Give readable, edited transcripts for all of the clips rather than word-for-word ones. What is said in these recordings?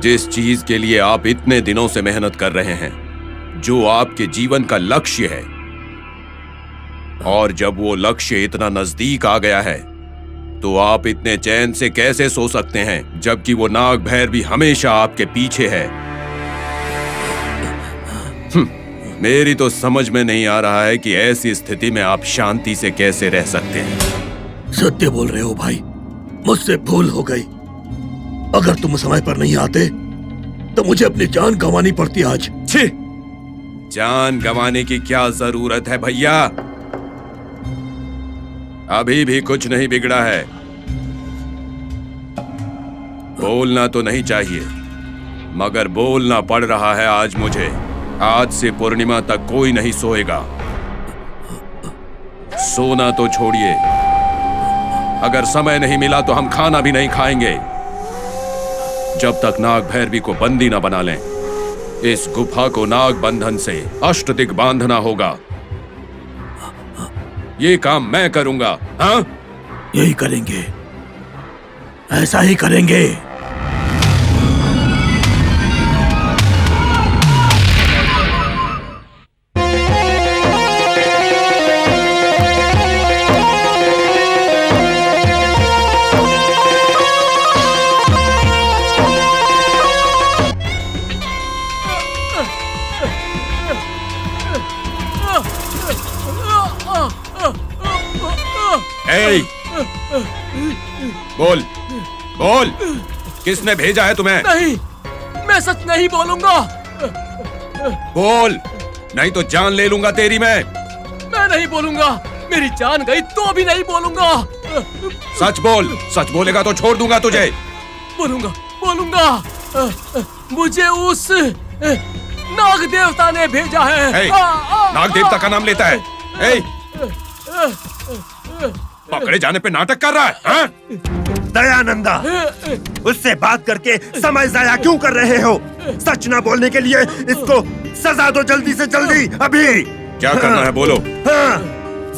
जिस चीज के लिए आप इतने दिनों से मेहनत कर रहे हैं, जो आपके जीवन का लक्ष्य है, और जब वो लक्ष्य इतना नजदीक आ गया है तो आप इतने चैन से कैसे सो सकते हैं, जबकि वो नाग भैरवी हमेशा आपके पीछे है। मेरी तो समझ में नहीं आ रहा है कि ऐसी स्थिति में आप शांति से कैसे रह सकते हैं। सत्य बोल रहे हो भाई, मुझसे भूल हो गई। अगर तुम समय पर नहीं आते तो मुझे अपनी जान गंवानी पड़ती आज। छी! जान गंवाने की क्या जरूरत है भैया? अभी भी कुछ नहीं बिगड़ा है। बोलना तो नहीं चाहिए, मगर बोलना पड़ रहा है आज मुझे। आज से पूर्णिमा तक कोई नहीं सोएगा। सोना तो छोड़िए, अगर समय नहीं मिला तो हम खाना भी नहीं खाएंगे जब तक नाग भैरवी को बंदी न बना लें। इस गुफा को नाग बंधन से अष्टदिक बांधना होगा। ये काम मैं करूंगा। हाँ, यही करेंगे, ऐसा ही करेंगे। बोल बोल, किसने भेजा है तुम्हें? नहीं, मैं सच नहीं बोलूंगा। बोल, नहीं तो जान ले लूंगा तेरी मैं नहीं बोलूंगा। मेरी जान गई तो भी नहीं बोलूंगा। सच बोल, सच बोलेगा तो छोड़ दूंगा तुझे। बोलूंगा बोलूंगा। मुझे उस नाग देवता ने भेजा है। नाग देवता का नाम लेता है? पकड़े जाने पे नाटक कर रहा है, हाँ? दयानंदा, उससे बात करके समय जाया क्यों कर रहे हो? सच ना बोलने के लिए इसको सजा दो जल्दी से जल्दी, अभी। क्या करना है बोलो। हाँ,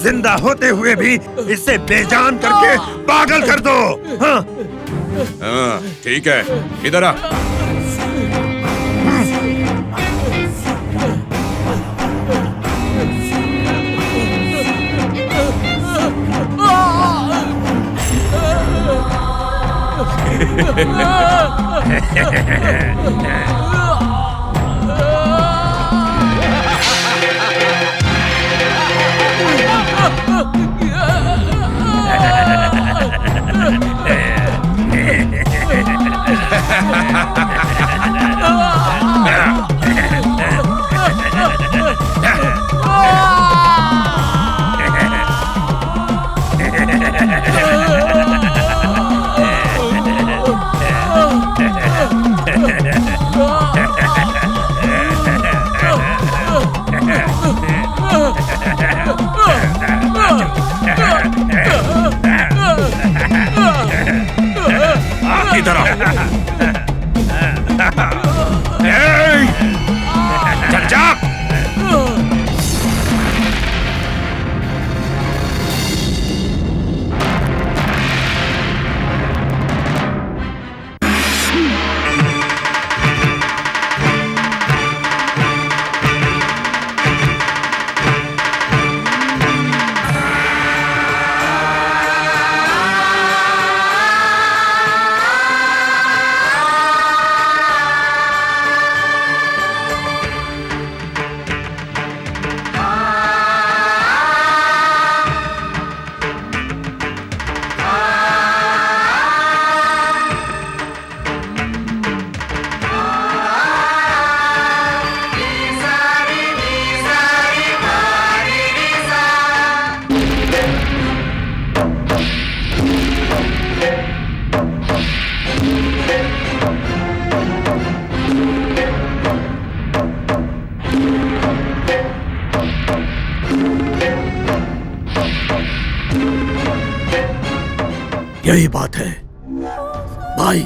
जिंदा होते हुए भी इसे बेजान करके पागल कर दो। हाँ, ठीक है, इधर आ। इधर आओ। चल जा। यही बात है भाई,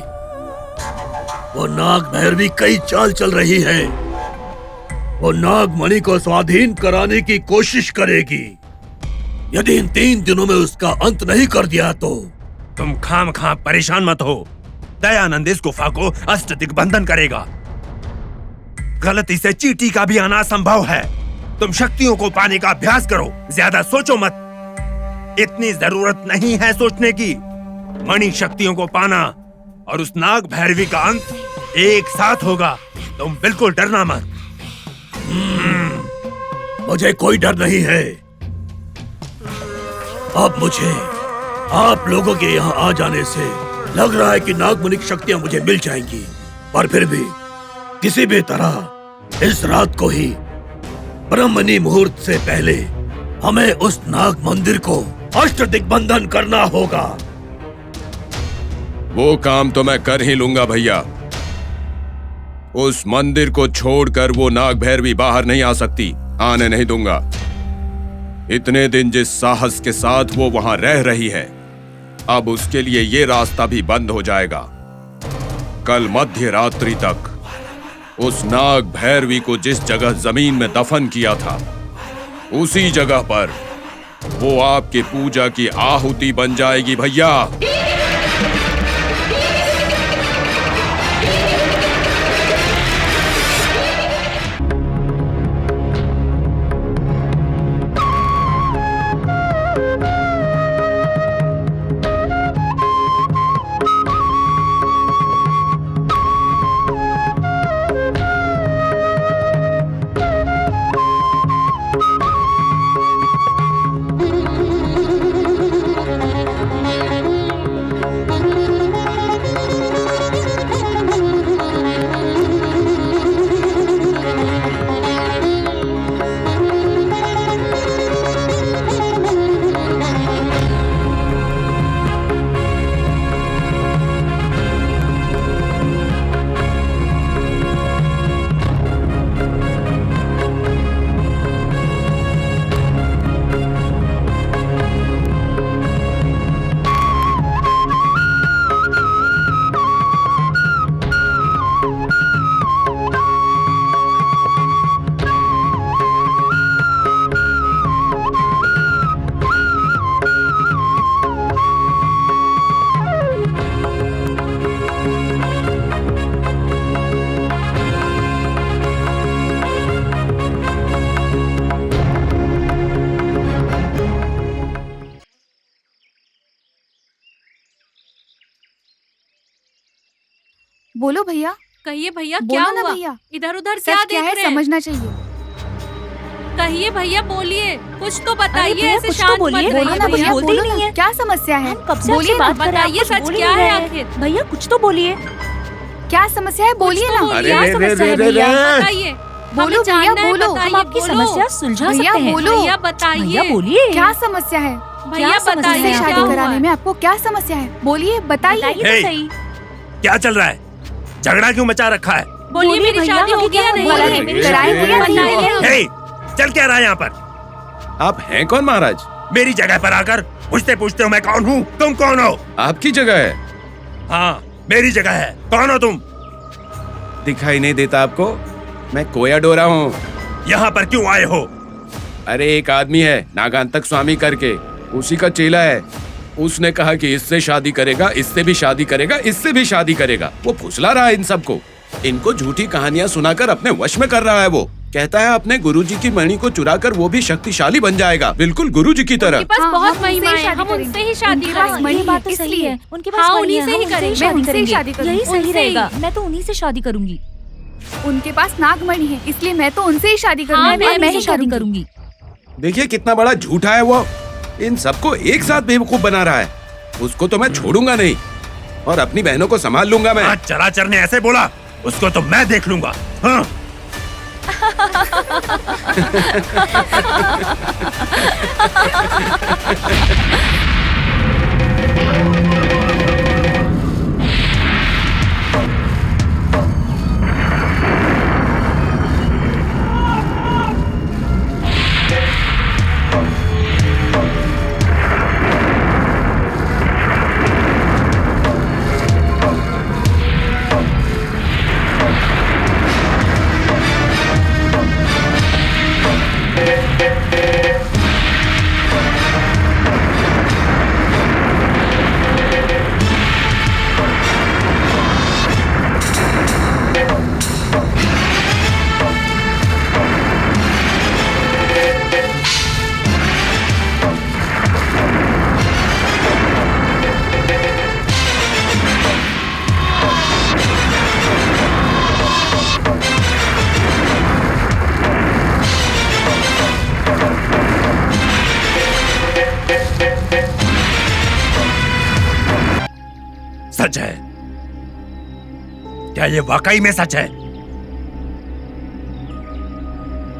वो नाग भैरवी कई चाल चल रही है। वो नागमणि को स्वाधीन कराने की कोशिश करेगी। यदि इन 3 दिनों में उसका अंत नहीं कर दिया तो। तुम खामखा परेशान मत हो। दयानंद इस गुफा को अष्ट दिग्बंधन करेगा। गलती से चींटी का भी आना संभव है। तुम शक्तियों को पाने का अभ्यास करो, ज्यादा सोचो मत। इतनी जरूरत नहीं है सोचने की। मणि शक्तियों को पाना और उस नाग भैरवी का अंत एक साथ होगा। तुम बिल्कुल डरना मत। मुझे कोई डर नहीं है। अब मुझे आप लोगों के यहाँ आ जाने से लग रहा है कि नागमणि की शक्तियाँ मुझे मिल जाएंगी, पर फिर भी किसी भी तरह इस रात को ही ब्रह्मणी मुहूर्त से पहले हमें उस नाग मंदिर को अष्ट दिग्बंधन करना होगा। वो काम तो मैं कर ही लूंगा भैया। उस मंदिर को छोड़कर वो नाग भैरवी बाहर नहीं आ सकती, आने नहीं दूंगा। इतने दिन जिस साहस के साथ वो वहां रह रही है, अब उसके लिए ये रास्ता भी बंद हो जाएगा। कल मध्य रात्रि तक उस नाग भैरवी को जिस जगह जमीन में दफन किया था, उसी जगह पर वो आपकी पूजा की आहुति बन जाएगी भैया। बोलो भैया। कहिए भैया, क्या बोलो ना हुआ? भैया। इधर उधर क्या सच क्या देख है रहे हैं? समझना चाहिए। कहिए भैया, बोलिए, कुछ तो बताइए। भैया, ऐसे कुछ तो शांत बोलिए, मत बोलो रहिए ना भैया, बोलते ही बोलो नहीं ना। है। क्या समस्या है? हम कब से बोलिए आपसे ना। बात कर रहे हैं, बताइए, आप कुछ सच बोल ही क्या नहीं है रहे हैं। आखिर? भैया कुछ तो बोलिए। क्या समस्या है? बोलिए कुछ तो ना। बोलिए। क्या रे, समस्या है रे, भैया? बताइए, बोलो हमें भैया, जानना है, बोलो। बताइए, हम आपकी बोलो। समस्या सुलझा भैया, सकते हैं। बोलो। भैया बताइए, भैया बोलिए। क्या समस्या है? भैया क्या समस्या बताइए, मुझसे है? क्या शादी हुआ? कराने में आपको क्या समस्या है? बोलिए, बताइए। बताइए हे, तो सही। क्या चल रहा है? झगड़ा क्यों मचा रखा है? बोलिए, मेरी भैया, शादी आगे होगी क्या या होने नहीं? वाला बोलिए, है? कराए भैया, नहीं बताइए होगी। हम। हे, चल क्या रहा है यहाँ पर? आप हैं कौन महाराज? मेरी जगह पर आकर पूछते पूछते हो मैं कौन हूँ? तुम कौन हो? आपकी जगह है। हाँ, मेरी जगह है। कौन हो तुम? दिखाई नहीं देता आपको? मैं कोया डोरा हूँ। यहाँ पर क्यों आए हो? अरे एक आदमी है नागांतक स्वामी करके, उसी का चेला है। उसने कहा कि इससे शादी करेगा, इससे भी शादी करेगा, इससे भी शादी करेगा। वो फुसला रहा है इन सबको। इनको झूठी कहानियां सुनाकर अपने वश में कर रहा है। वो कहता है अपने गुरुजी की मणि को चुराकर वो भी शक्तिशाली बन जाएगा, बिल्कुल गुरुजी की तरह। उनके पास हाँ, बहुत हम महिमा उनसे ही है, हम शादी उनसे ही शादी उनके पास करेंगे। मणि ये बात तो है, सही इसलिए। है। उनके हाँ, पास मणि उन्हीं है, से ही हम करेंगे। उनसे मैं उनसे ही करेंगे। शादी करूंगी। यही सही उनसे ही। रहेगा। मैं तो उन्हीं से शादी करूंगी। उनके पास नागमणि है, इसलिए मैं तो उनसे ही शादी हाँ, करूंगी। मैं और मैं ही ही शादी करूंगी। देखिए कितना बड़ा झूठा है वो। इन सबको एक साथ बेवकूफ बना रहा है। उसको तो मैं छोड़ूंगा नहीं और अपनी बहनों को संभाल लूंगा मैं। आज चराचर ने ऐसे बोला, उसको तो मैं देख लूंगा। हाँ। सच है? क्या ये वाकई में सच है?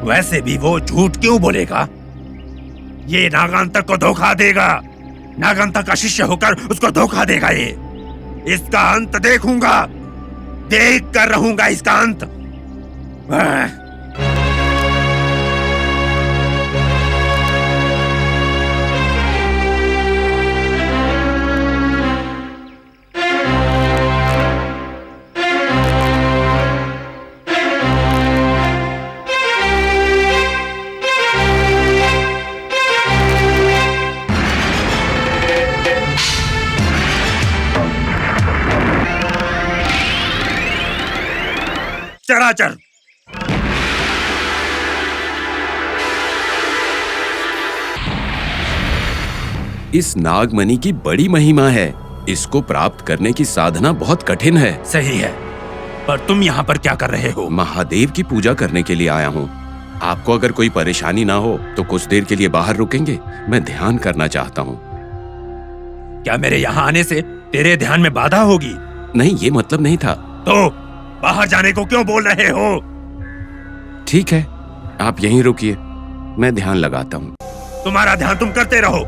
वैसे भी वो झूठ क्यों बोलेगा? ये नागांतक को धोखा देगा। नागांतक का शिष्य होकर उसको धोखा देगा ये। इसका अंत देखूंगा, देख कर रहूंगा इसका अंत। चराचर इस नागमणि की बड़ी महिमा है। इसको प्राप्त करने की साधना बहुत कठिन है। सही है, पर तुम यहाँ पर क्या कर रहे हो? महादेव की पूजा करने के लिए आया हूँ। आपको अगर कोई परेशानी ना हो तो कुछ देर के लिए बाहर रुकेंगे? मैं ध्यान करना चाहता हूँ। क्या मेरे यहाँ आने से तेरे ध्यान में बाधा होगी? नहीं, ये मतलब नहीं था। तो बाहर जाने को क्यों बोल रहे हो? ठीक है, आप यहीं रुकिए, मैं ध्यान लगाता हूँ। तुम्हारा ध्यान तुम करते रहो।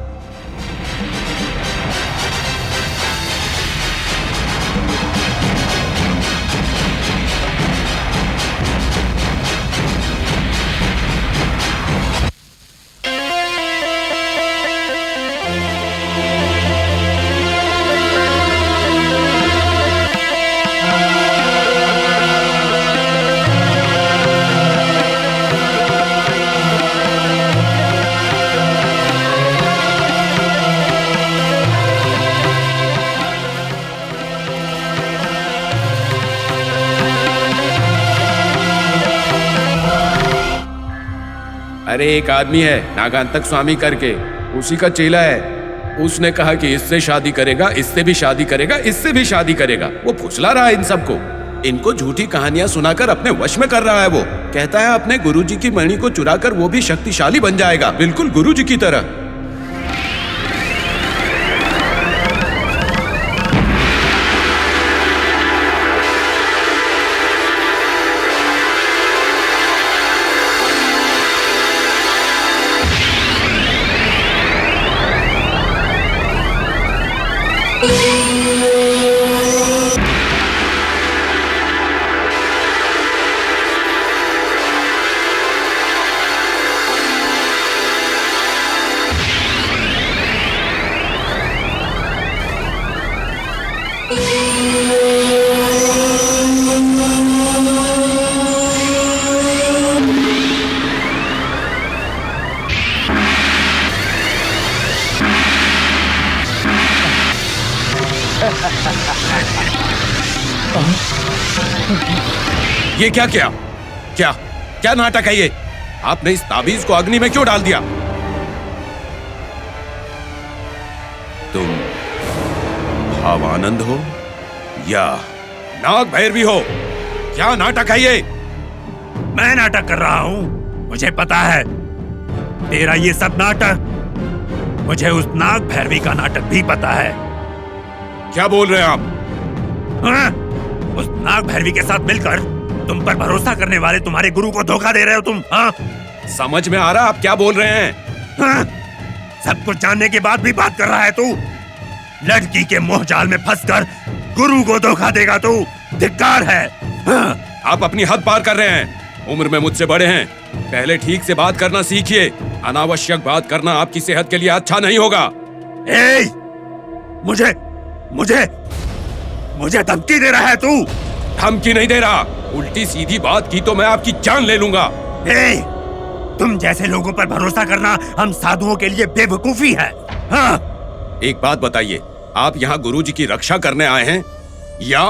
अरे एक आदमी है नागांतक स्वामी करके, उसी का चेला है। उसने कहा कि इससे शादी करेगा, इससे भी शादी करेगा, इससे भी शादी करेगा। वो फुसला रहा है इन सबको। इनको झूठी कहानियां सुनाकर अपने वश में कर रहा है। वो कहता है अपने गुरुजी की मणि को चुराकर वो भी शक्तिशाली बन जाएगा, बिल्कुल गुरुजी की तरह। ये क्या किया? क्या क्या नाटक है ये? आपने इस ताबीज को अग्नि में क्यों डाल दिया? तुम भावानंद हो या नाग भैरवी हो? क्या नाटक है ये? मैं नाटक कर रहा हूँ, मुझे पता है। तेरा ये सब नाटक, मुझे उस नाग भैरवी का नाटक भी पता है। क्या बोल रहे हैं आप? हाँ? उस नाग भैरवी के साथ मिलकर तुम पर भरोसा करने वाले तुम्हारे गुरु को धोखा दे रहे हो तुम। हाँ? समझ में आ रहा आप क्या बोल रहे हैं? हाँ? सब कुछ जानने के बाद भी बात कर रहा है तू? लड़की के मोह जाल में फंसकर गुरु को धोखा देगा तू? धिक्कार है। हाँ? आप अपनी हद पार कर रहे हैं। उम्र में मुझसे बड़े हैं, पहले ठीक से बात करना सीखिए। अनावश्यक बात करना आपकी सेहत के लिए अच्छा नहीं होगा। ए, मुझे मुझे मुझे धमकी दे रहा है तू? धमकी नहीं दे रहा, उल्टी सीधी बात की तो मैं आपकी जान ले लूंगा। ए, तुम जैसे लोगों पर भरोसा करना हम साधुओं के लिए बेवकूफी है। हाँ? एक बात बताइए, आप यहाँ गुरुजी की रक्षा करने आए हैं या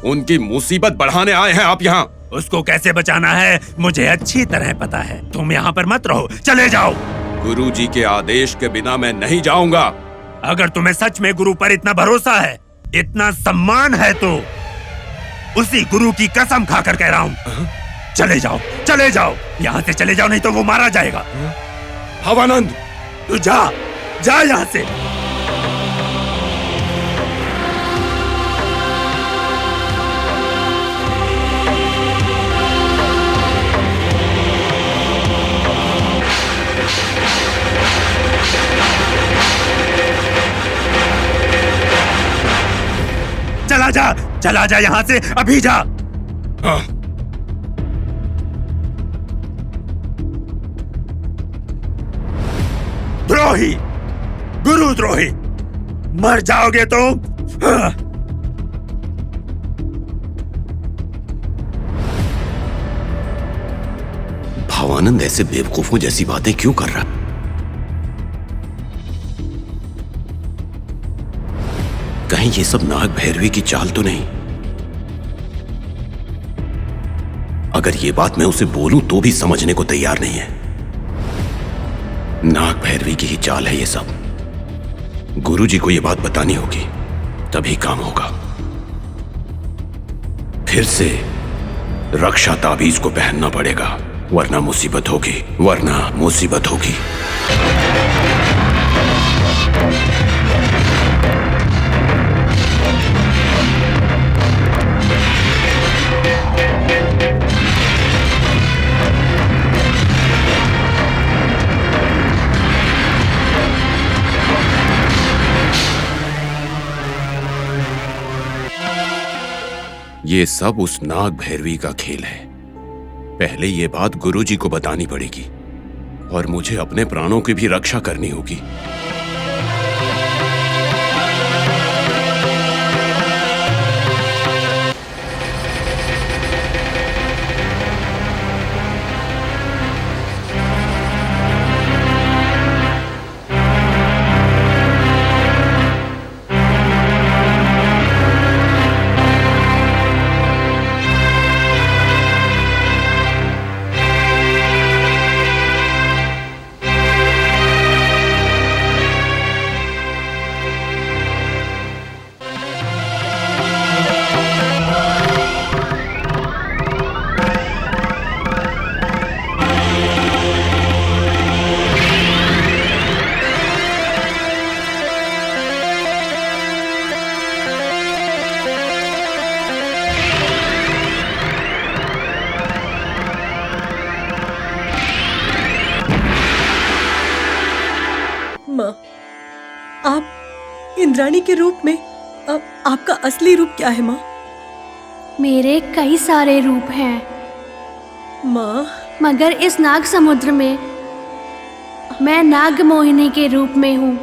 उनकी मुसीबत बढ़ाने आए हैं आप यहाँ? उसको कैसे बचाना है मुझे अच्छी तरह पता है। तुम यहाँ पर मत रहो, चले जाओ। गुरुजी के आदेश के बिना मैं नहीं जाऊंगा। अगर तुम्हें सच में गुरु पर इतना भरोसा है, इतना सम्मान है, तो उसी गुरु की कसम खाकर कह रहा हूँ, चले जाओ, चले जाओ, यहाँ से चले जाओ, नहीं तो वो मारा जाएगा। भावानंद, तू जा, जा यहाँ से। चला जा यहाँ से, अभी जा। हाँ। द्रोही, गुरुद्रोही, मर जाओगे तुम। हाँ। भावानंद ऐसे बेवकूफों जैसी बातें क्यों कर रहा? कहीं ये सब नाग भैरवी की चाल तो नहीं? अगर ये बात मैं उसे बोलूं तो भी समझने को तैयार नहीं है। नाग भैरवी की ही चाल है ये सब। गुरुजी को ये बात बतानी होगी, तभी काम होगा। फिर से रक्षा ताबीज को पहनना पड़ेगा, वरना मुसीबत होगी, वरना मुसीबत होगी। ये सब उस नाग भैरवी का खेल है। पहले ये बात गुरुजी को बतानी पड़ेगी और मुझे अपने प्राणों की भी रक्षा करनी होगी। माँ, आप इंद्राणी के रूप में आपका असली रूप क्या है माँ? मेरे कई सारे रूप हैं माँ, मगर इस नाग समुद्र में मैं नाग मोहिनी के रूप में हूँ।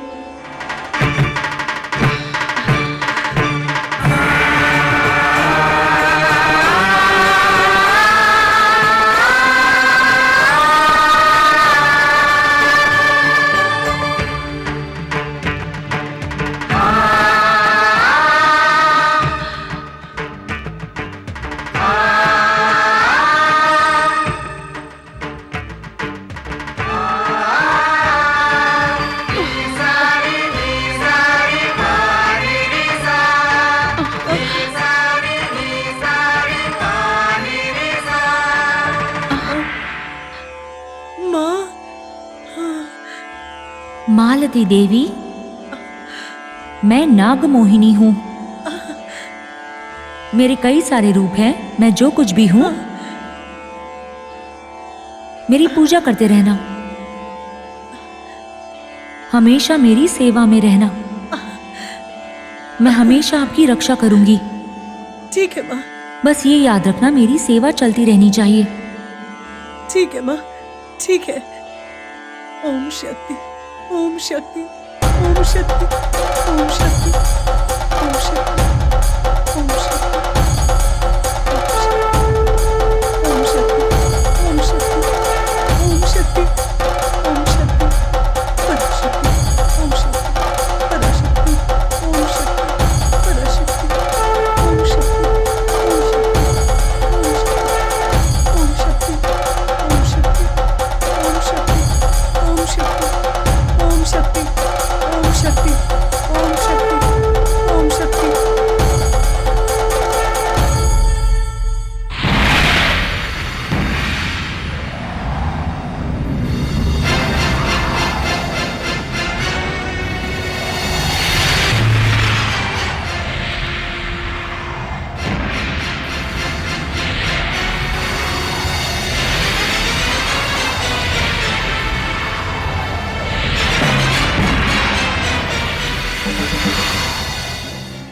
मालती देवी, मैं नाग मोहिनी हूँ। मेरे कई सारे रूप हैं। मैं जो कुछ भी हूँ, मेरी पूजा करते रहना, हमेशा मेरी सेवा में रहना। मैं हमेशा आपकी रक्षा करूंगी। ठीक है माँ। बस ये याद रखना, मेरी सेवा चलती रहनी चाहिए। ठीक है माँ, ठीक है। ओम शक्ति, ओम शक्ति, ओम शक्ति, ओम शक्ति, ओम शक्ति, ओम शक्ति, ओम शक्ति, ओम शक्ति, ओम शक्ति, ओम शक्ति, पराशक्ति, ओम शक्ति, पराशक्ति, ओम शक्ति, पराशक्ति, ओम शक्ति, ओम शक्ति, ओम शक्ति, ओम शक्ति, ओम शक्ति, ओम शक्ति, ओम शक्ति, ओम शक्ति, ओम शक्ति, ओम शक्ति।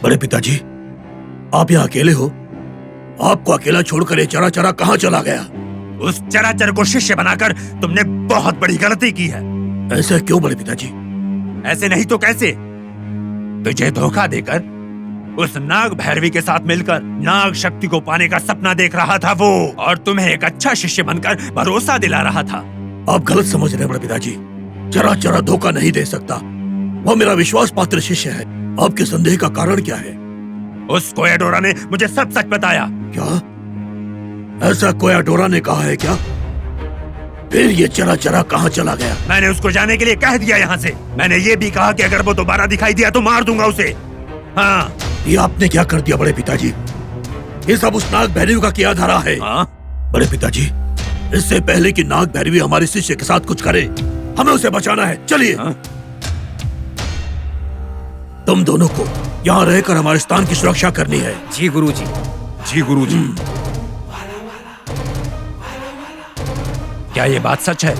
बड़े पिताजी, आप यहाँ अकेले हो? आपको अकेला छोड़कर ये चरा चरा कहाँ चला गया? उस चराचर को शिष्य बनाकर तुमने बहुत बड़ी गलती की है। ऐसा क्यों बड़े पिताजी? ऐसे नहीं तो कैसे? तुझे धोखा देकर उस नाग भैरवी के साथ मिलकर नाग शक्ति को पाने का सपना देख रहा था वो, और तुम्हें एक अच्छा शिष्य बनकर भरोसा दिला रहा था। आप गलत समझ रहे हैं बड़े पिताजी। चरा चरा धोखा नहीं दे सकता। वो मेरा विश्वास पात्र शिष्य है। आपके संदेह का कारण क्या है? उस कोयाडोरा ने मुझे सब सच बताया। क्या ऐसा कोयाडोरा ने कहा है क्या? फिर ये चरा चरा कहाँ चला गया? मैंने उसको जाने के लिए कह दिया यहाँ से। मैंने ये भी कहा कि अगर वो दोबारा दिखाई दिया तो मार दूंगा उसे। हाँ, ये आपने क्या कर दिया बड़े पिताजी? ये सब उस नाग भैरवी का किया धरा है। हाँ? बड़े पिताजी, इससे पहले कि नाग भैरवी हमारे शिष्य के साथ कुछ करे, हमें उसे बचाना है। चलिए। हाँ? तुम दोनों को यहाँ रहकर हमारे स्थान की सुरक्षा करनी है। जी गुरुजी। जी गुरुजी। क्या ये बात सच है?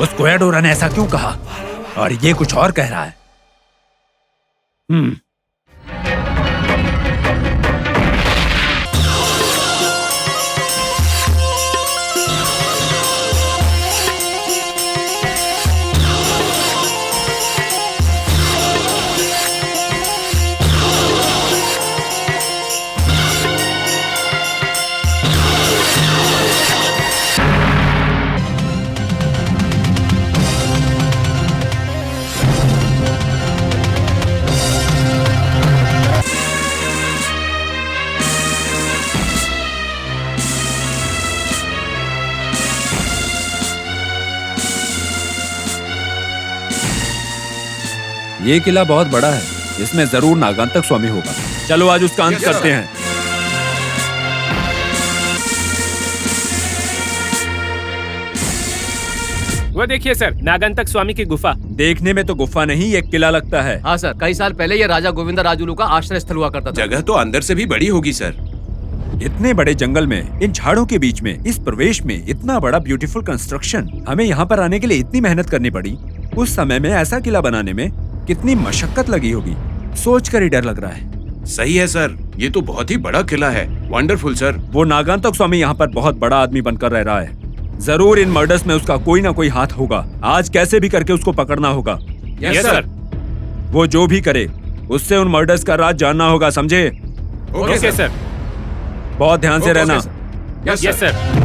उस कोयाडोरा ने ऐसा क्यों कहा और ये कुछ और कह रहा है? ये किला बहुत बड़ा है, इसमें जरूर नागांतक स्वामी होगा। चलो आज उसका अंत करते हैं। वो देखिए सर, नागांतक स्वामी की गुफा। देखने में तो गुफा नहीं, ये किला लगता है। हाँ सर, कई साल पहले ये राजा गोविंदा राजुलू का आश्रय स्थल हुआ करता था। जगह तो अंदर से भी बड़ी होगी सर। इतने बड़े जंगल में, इन झाड़ों के बीच में, इस प्रवेश में इतना बड़ा ब्यूटीफुल कंस्ट्रक्शन, हमें यहाँ पर आने के लिए इतनी मेहनत करनी पड़ी। उस समय में ऐसा किला बनाने में कितनी मशक्कत लगी होगी, सोचकर ही डर लग रहा है। सही है सर, ये तो बहुत ही बड़ा किला है। Wonderful sir. वो नागांतक स्वामी यहाँ पर बहुत बड़ा आदमी बनकर रह रहा है। जरूर इन मर्डर्स में उसका कोई ना कोई हाथ होगा। आज कैसे भी करके उसको पकड़ना होगा। Yes sir. वो जो भी करे, उससे उन मर्डर्स का राज जानना होगा, समझे? Okay sir. बहुत ध्यान से रहना। Yes sir.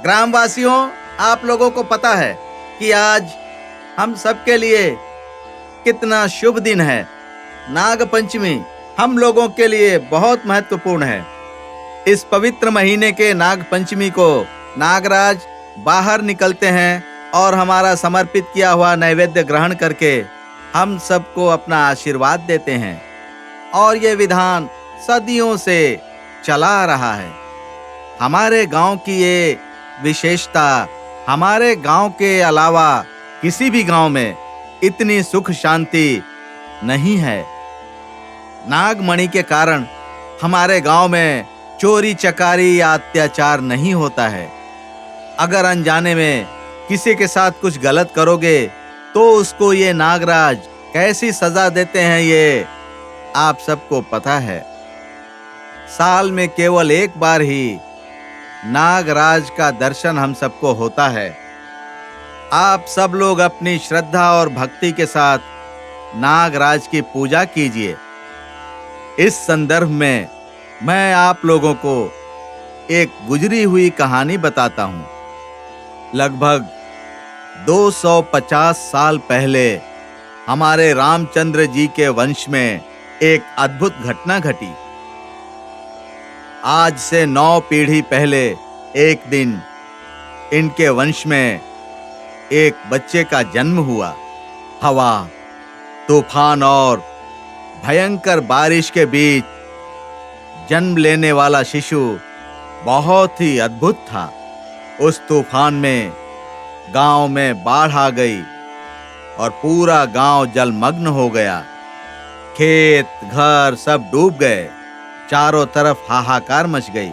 ग्रामवासियों, आप लोगों को पता है कि आज हम सबके लिए कितना शुभ दिन है। नाग पंचमी हम लोगों के लिए बहुत महत्वपूर्ण है। इस पवित्र महीने के नाग पंचमी को नागराज बाहर निकलते हैं और हमारा समर्पित किया हुआ नैवेद्य ग्रहण करके हम सबको अपना आशीर्वाद देते हैं। और ये विधान सदियों से चला आ रहा है। हमारे गांव की ये विशेषता हमारे गांव के अलावा किसी भी गांव में इतनी सुख शांति नहीं है। नागमणि के कारण हमारे गांव में चोरी चकारी या अत्याचार नहीं होता है। अगर अनजाने में किसी के साथ कुछ गलत करोगे तो उसको ये नागराज कैसी सजा देते हैं ये आप सबको पता है। साल में केवल एक बार ही नागराज का दर्शन हम सबको होता है। आप सब लोग अपनी श्रद्धा और भक्ति के साथ नागराज की पूजा कीजिए। इस संदर्भ में मैं आप लोगों को एक गुजरी हुई कहानी बताता हूं। लगभग 250 साल पहले हमारे रामचंद्र जी के वंश में एक अद्भुत घटना घटी। आज से 9 पीढ़ी पहले एक दिन इनके वंश में एक बच्चे का जन्म हुआ। हवा, तूफान और भयंकर बारिश के बीच जन्म लेने वाला शिशु बहुत ही अद्भुत था। उस तूफान में गांव में बाढ़ आ गई और पूरा गांव जलमग्न हो गया। खेत घर सब डूब गए। चारों तरफ हाहाकार मच गई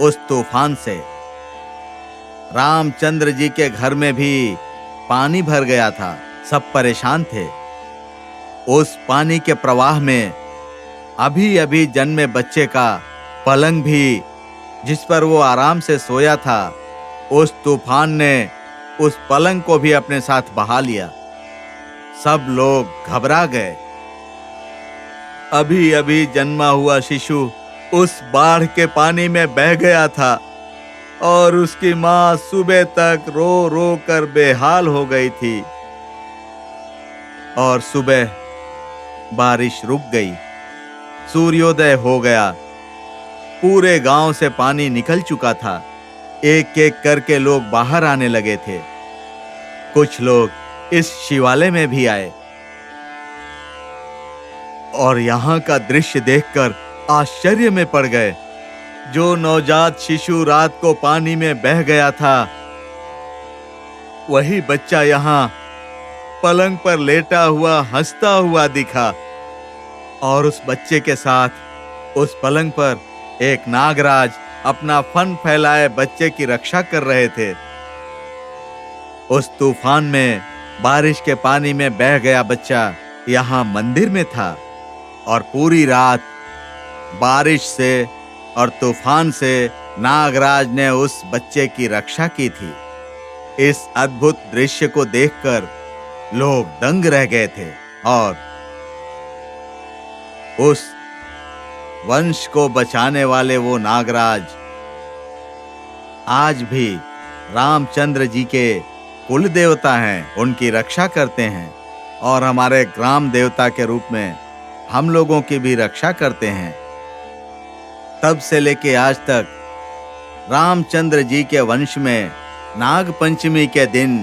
उस तूफान से। रामचंद्र जी के घर में भी पानी भर गया था। सब परेशान थे। उस पानी के प्रवाह में अभी अभी जन्मे बच्चे का पलंग भी, जिस पर वो आराम से सोया था, उस तूफान ने उस पलंग को भी अपने साथ बहा लिया। सब लोग घबरा गए। अभी अभी जन्मा हुआ शिशु उस बाढ़ के पानी में बह गया था और उसकी मां सुबह तक रो रो कर बेहाल हो गई थी। और सुबह बारिश रुक गई, सूर्योदय हो गया। पूरे गांव से पानी निकल चुका था। एक एक करके लोग बाहर आने लगे थे। कुछ लोग इस शिवालय में भी आए और यहाँ का दृश्य देखकर आश्चर्य में पड़ गए। जो नवजात शिशु रात को पानी में बह गया था, वही बच्चा यहाँ पलंग पर लेटा हुआ हंसता हुआ दिखा। और उस बच्चे के साथ उस पलंग पर एक नागराज अपना फन फैलाए बच्चे की रक्षा कर रहे थे। उस तूफान में बारिश के पानी में बह गया बच्चा यहाँ मंदिर में था और पूरी रात बारिश से और तूफान से नागराज ने उस बच्चे की रक्षा की थी। इस अद्भुत दृश्य को देखकर लोग दंग रह गए थे और उस वंश को बचाने वाले वो नागराज आज भी रामचंद्र जी के कुल देवता हैं। उनकी रक्षा करते हैं और हमारे ग्राम देवता के रूप में हम लोगों की भी रक्षा करते हैं। तब से लेके आज तक रामचंद्र जी के वंश में नाग पंचमी के दिन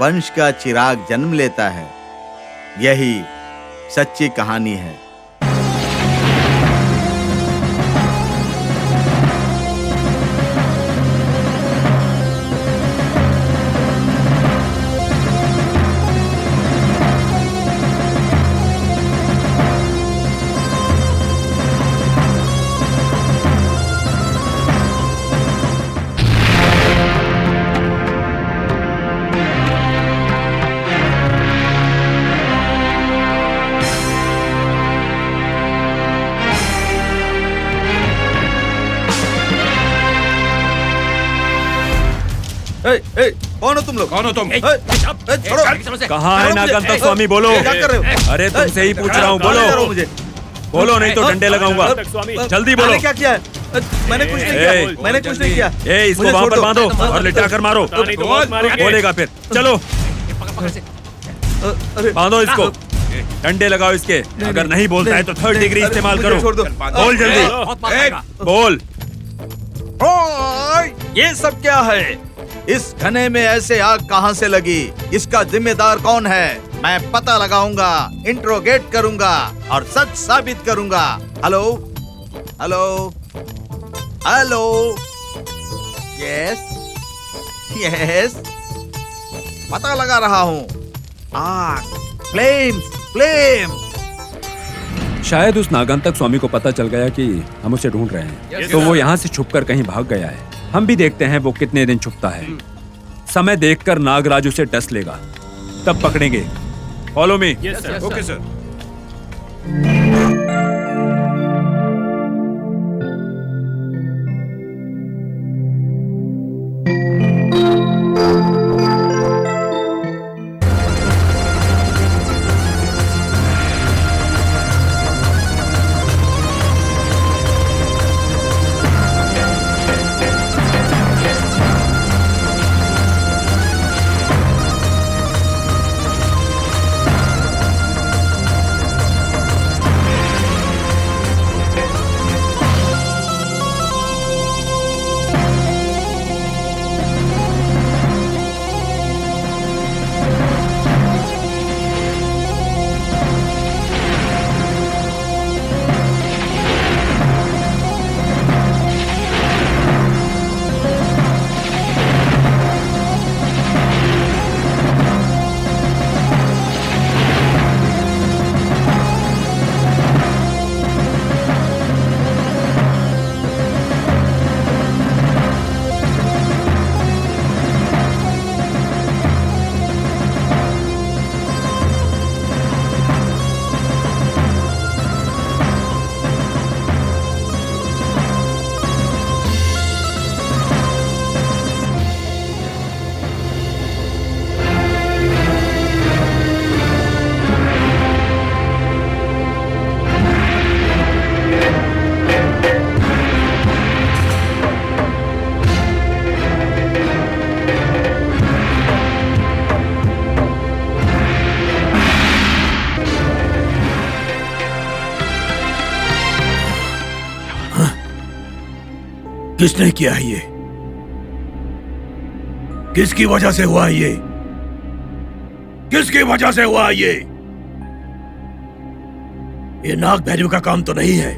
वंश का चिराग जन्म लेता है। यही सच्ची कहानी है। कौन हो तुम लोग? कौन हो तुम? छोड़ो। कहाँ है नागंता स्वामी? बोलो। क्या कर रहे हो? अरे तुमसे ही पूछ रहा हूँ, बोलो। मुझे बोलो नहीं तो डंडे लगाऊंगा। जल्दी बोलो। क्या किया है? मैंने कुछ नहीं किया, मैंने कुछ नहीं किया। ए, इसको मुझे वहां छोड़ पर दो। बांधो और लिटा कर मारो। बोलेगा फिर। चलो बांधो इसको, डंडे लगाओ इसके। अगर नहीं बोलता है तो 3rd डिग्री इस्तेमाल करो। छोड़ दो। बोल जल्दी, बोल। ओए, ये सब क्या है? इस घने में ऐसे आग कहां से लगी? इसका जिम्मेदार कौन है? मैं पता लगाऊंगा, इंट्रोगेट करूंगा और सच साबित करूंगा। Hello hello hello, yes yes, पता लगा रहा हूं। आग, फ्लेम्स फ्लेम्स। शायद उस नागंतक स्वामी को पता चल गया कि हम उसे ढूंढ रहे हैं, तो वो यहाँ से छुपकर कहीं भाग गया है। हम भी देखते हैं वो कितने दिन छुपता है। समय देखकर नागराज उसे डस लेगा, तब पकड़ेंगे। Follow me. Okay sir. किसने किया है ये? किसकी वजह से हुआ है ये? किसकी वजह से हुआ है ये? ये नाग भैरव का काम तो नहीं है।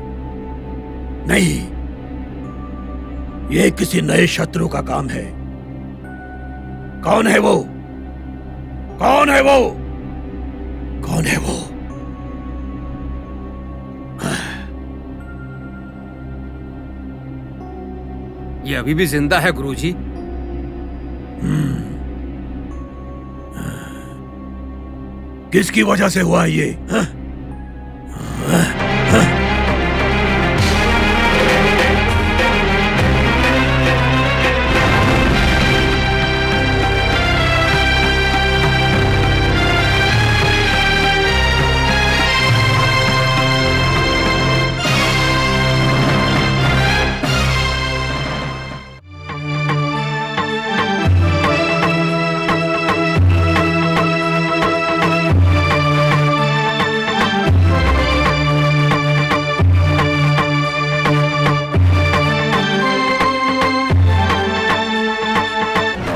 नहीं, ये किसी नए शत्रु का काम है। कौन है वो? कौन है वो? कौन है वो? ये अभी भी जिंदा है गुरुजी। किसकी वजह से हुआ ये?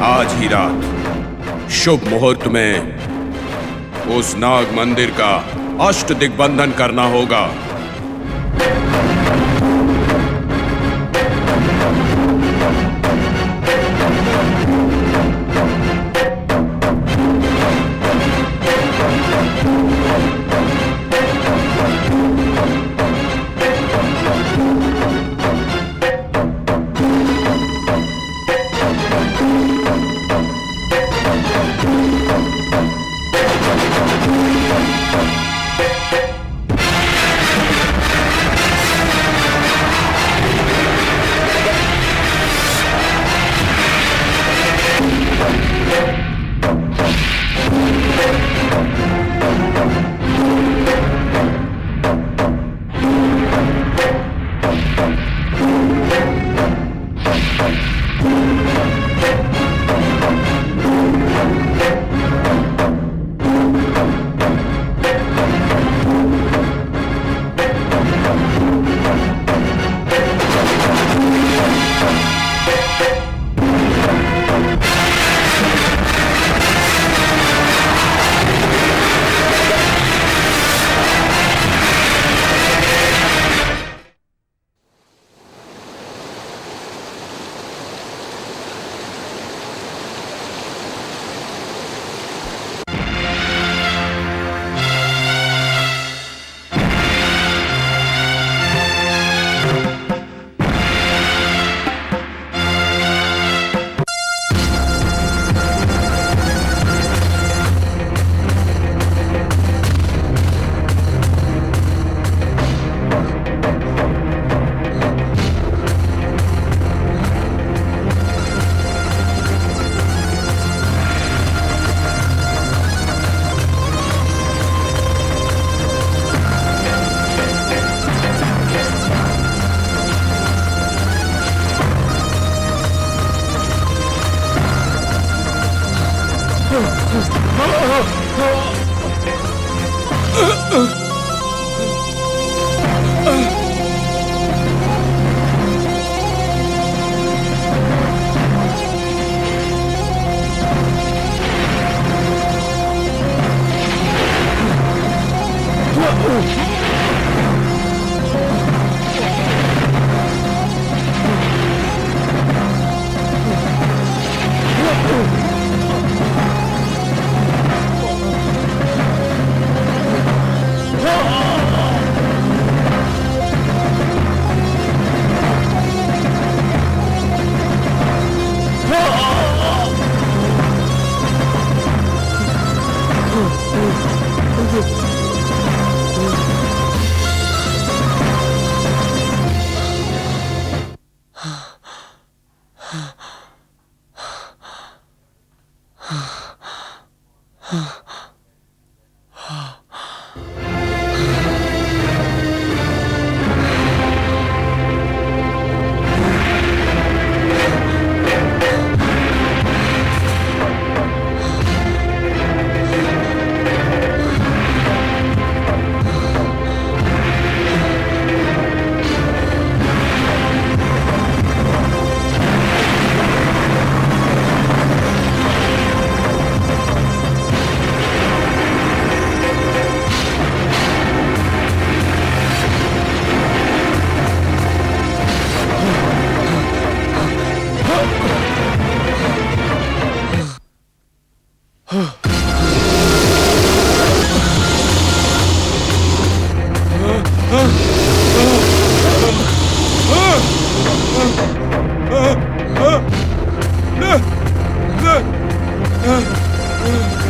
आज ही रात शुभ मुहूर्त में उस नाग मंदिर का अष्ट दिग्बंधन करना होगा।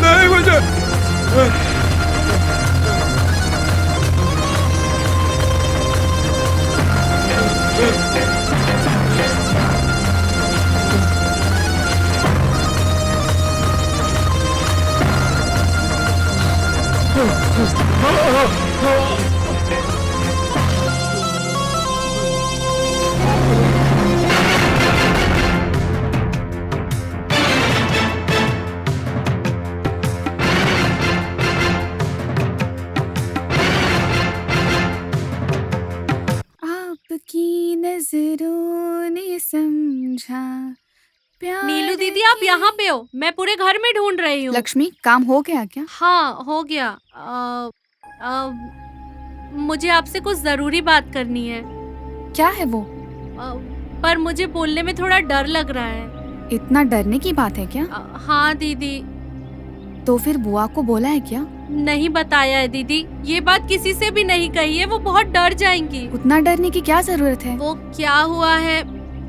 नहीं मुझे आपकी नजरों ने समझा प्यार। नीलू दीदी आप यहाँ पे हो, मैं पूरे घर में ढूंढ रही हूँ। लक्ष्मी, काम हो गया क्या? हाँ हो गया। मुझे आपसे कुछ जरूरी बात करनी है। क्या है वो? पर मुझे बोलने में थोड़ा डर लग रहा है। इतना डरने की बात है क्या? हाँ दीदी। तो फिर बुआ को बोला है क्या? नहीं बताया है दीदी, ये बात किसी से भी नहीं कही है, वो बहुत डर जाएंगी। उतना डरने की क्या जरूरत है? वो क्या हुआ है,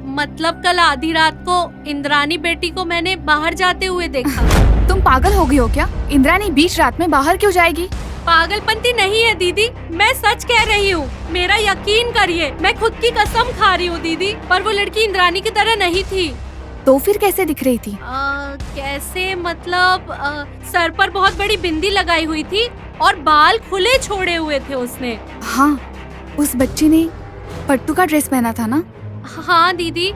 मतलब कल आधी रात को इंद्रानी बेटी को मैंने बाहर जाते हुए देखा। तुम पागल हो गई हो क्या? इंद्रानी बीच रात में बाहर क्यों जाएगी? पागलपंती नहीं है दीदी, मैं सच कह रही हूँ, मेरा यकीन करिए, मैं खुद की कसम खा रही हूँ दीदी। पर वो लड़की इंद्रानी की तरह नहीं थी। तो फिर कैसे दिख रही थी? कैसे मतलब सर पर बहुत बड़ी बिंदी लगाई हुई थी और बाल खुले छोड़े हुए थे उसने। हाँ, उस बच्ची ने पट्टू का ड्रेस पहना था ना? हाँ दीदी।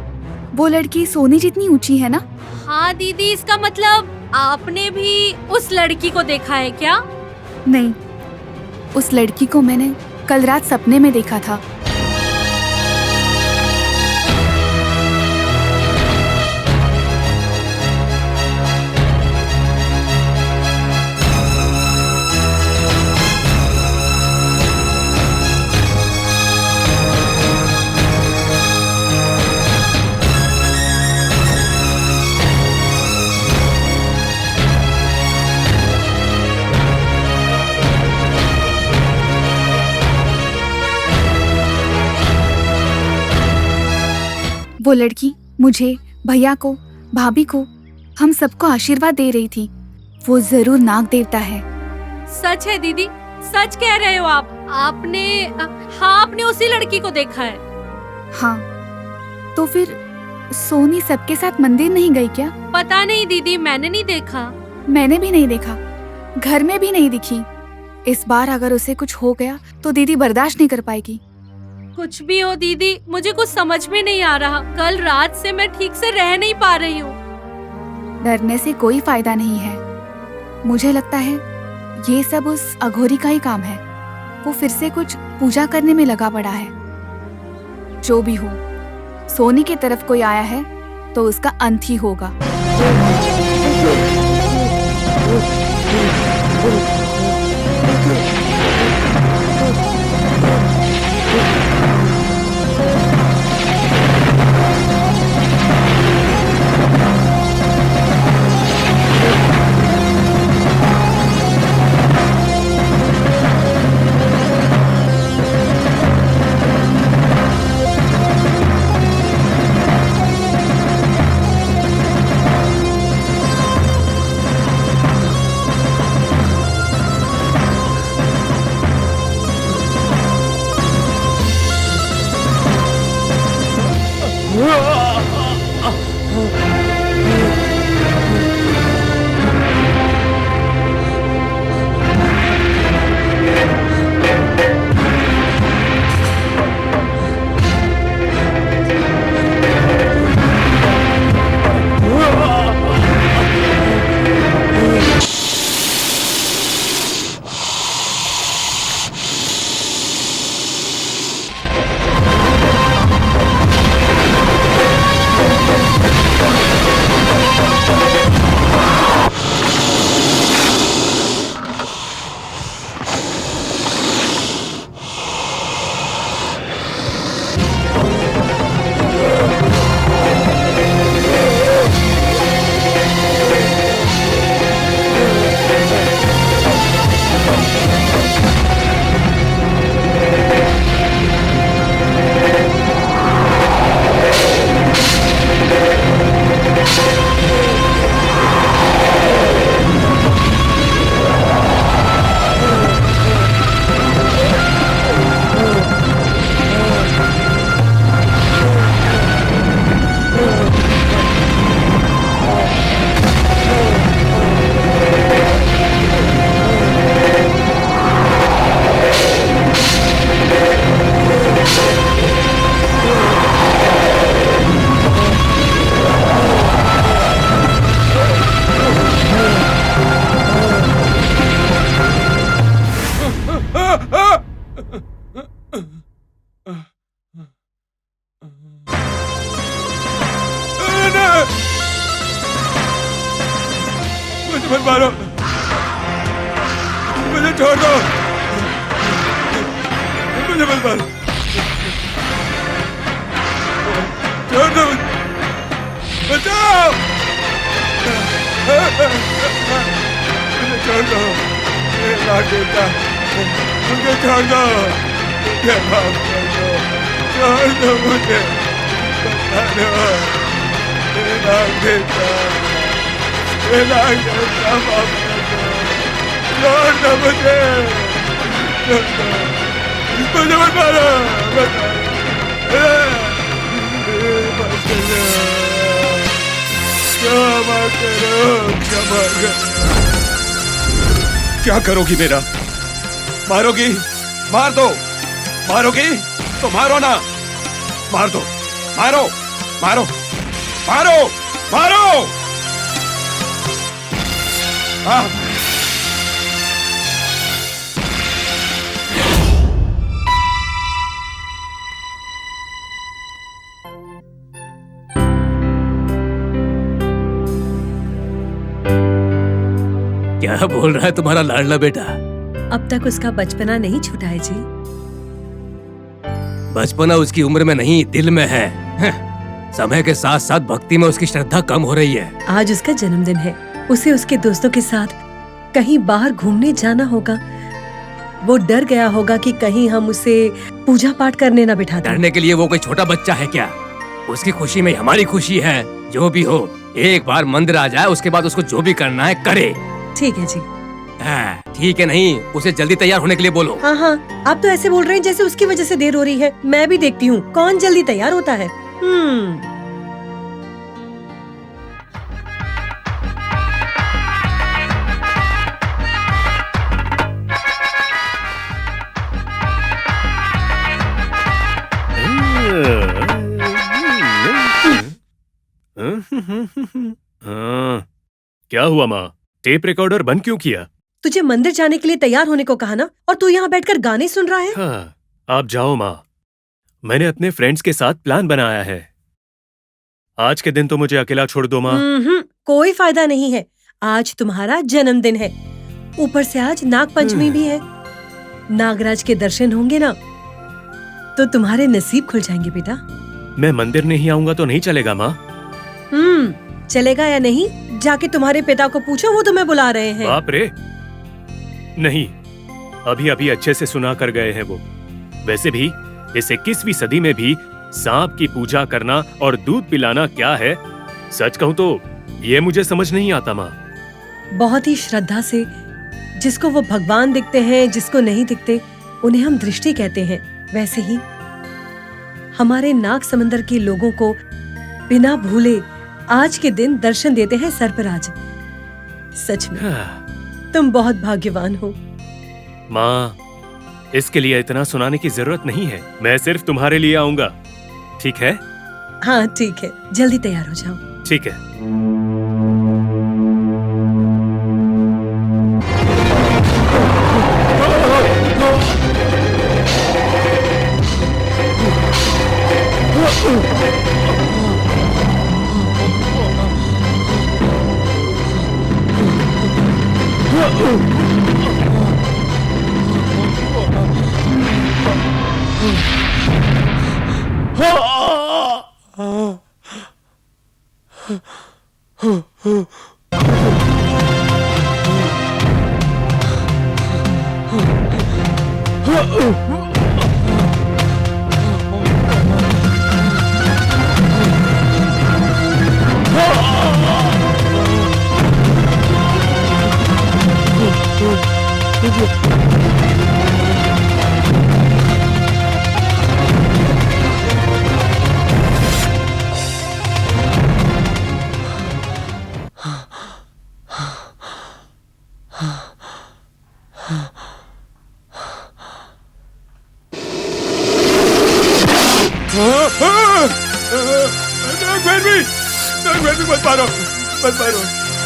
वो लड़की सोनी जितनी ऊंची है ना? हाँ दीदी, इसका मतलब आपने भी उस लड़की को देखा है क्या? नहीं, उस लड़की को मैंने कल रात सपने में देखा था। वो लड़की मुझे, भैया को, भाभी को, हम सबको आशीर्वाद दे रही थी। वो जरूर नाग देवता है। सच है दीदी, सच कह रहे हो आप। आपने हाँ, आपने उसी लड़की को देखा है। हाँ, तो फिर सोनी सबके साथ मंदिर नहीं गई क्या? पता नहीं दीदी, मैंने नहीं देखा। मैंने भी नहीं देखा, घर में भी नहीं दिखी। इस बार अगर उसे कुछ हो गया तो दीदी बर्दाश्त नहीं कर पाएगी। कुछ भी हो दीदी, मुझे कुछ समझ में नहीं आ रहा। कल रात से मैं ठीक से रह नहीं पा रही हूँ। डरने से कोई फायदा नहीं है। मुझे लगता है ये सब उस अघोरी का ही काम है। वो फिर से कुछ पूजा करने में लगा पड़ा है। जो भी हो, सोनी की तरफ कोई आया है तो उसका अंत ही होगा। मुझे मत मारो, मुझे छोड़ दो, मुझे मत मारो, छोड़ दो, बचाओ, मुझे छोड़ दो, लाख देवता, मुझे छोड़ दो, मुझे माफ कर दो, छोड़ दो मुझे, बता दो, लाख देवता, लाख देवता माफ कर दो, छोड़ दो मुझे, छोड़ दो, मुझे मत मारो, बता दो, क्षमा करो, क्षमा करो। क्या करोगी मेरा? मारोगी? मार दो। मारोगी तो मारो ना, मार दो, मारो, मारो, मारो, मारो। हाँ। क्या बोल रहा है तुम्हारा लाडला बेटा? अब तक उसका बचपना नहीं छूटा है जी। बचपना उसकी उम्र में नहीं, दिल में है। समय के साथ साथ भक्ति में उसकी श्रद्धा कम हो रही है। आज उसका जन्मदिन है, उसे उसके दोस्तों के साथ कहीं बाहर घूमने जाना होगा। वो डर गया होगा कि कहीं हम उसे पूजा पाठ करने न बिठा दें। डरने के लिए वो कोई छोटा बच्चा है क्या? उसकी खुशी में हमारी खुशी है। जो भी हो, एक बार मंदिर आ जाए, उसके बाद उसको जो भी करना है करे। ठीक है जी। ठीक है, नहीं उसे जल्दी तैयार होने के लिए बोलो। हाँ हाँ, आप तो ऐसे बोल रहे हैं जैसे उसकी वजह से देर हो रही है। मैं भी देखती हूँ कौन जल्दी तैयार होता है। क्या हुआ माँ? टेप रिकॉर्डर बंद क्यों किया? तुझे मंदिर जाने के लिए तैयार होने को कहा ना, और तू यहाँ बैठकर गाने सुन रहा है। हाँ, आप जाओ माँ। मैंने अपने फ्रेंड्स के साथ प्लान बनाया है। आज के दिन तो मुझे अकेला छोड़ दो माँ। कोई फायदा नहीं है। आज तुम्हारा जन्मदिन है, ऊपर से आज नाग पंचमी भी है। नागराज के दर्शन होंगे ना तो तुम्हारे नसीब खुल जाएंगे बेटा। मैं मंदिर नहीं आऊंगा तो नहीं चलेगा माँ? चलेगा या नहीं, जाके तुम्हारे पिता को पूछो, वो तुम्हें बुला रहे हैं। बाप रे, नहीं, अभी अभी अच्छे से सुना कर गए हैं वो। वैसे भी इस 21वीं सदी में भी सांप की पूजा करना और दूध पिलाना क्या है? सच कहूँ तो ये मुझे समझ नहीं आता माँ। बहुत ही श्रद्धा से जिसको वो भगवान दिखते हैं, जिसको नहीं दिखते उन्हें हम दृष्टि कहते हैं। वैसे ही हमारे नाग समंदर के लोगों को बिना भूले आज के दिन दर्शन देते हैं सर्पराज। सच में तुम बहुत भाग्यवान हो माँ। इसके लिए इतना सुनाने की जरूरत नहीं है, मैं सिर्फ तुम्हारे लिए आऊंगा, ठीक है? हाँ ठीक है, जल्दी तैयार हो जाओ। ठीक है।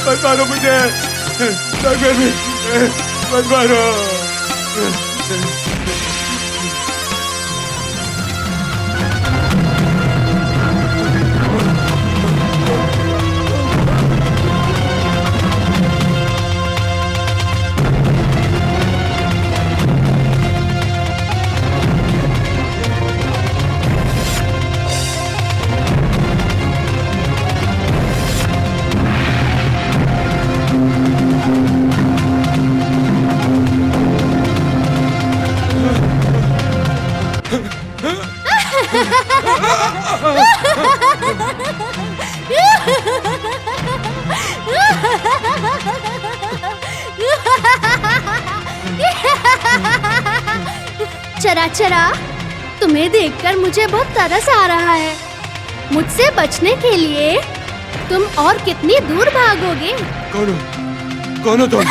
मत मारो मुझे, मत मारो। चरा तुम्हें देखकर मुझे बहुत तरस आ रहा है। मुझसे बचने के लिए तुम और कितनी दूर भागोगे? कौन हो तुम?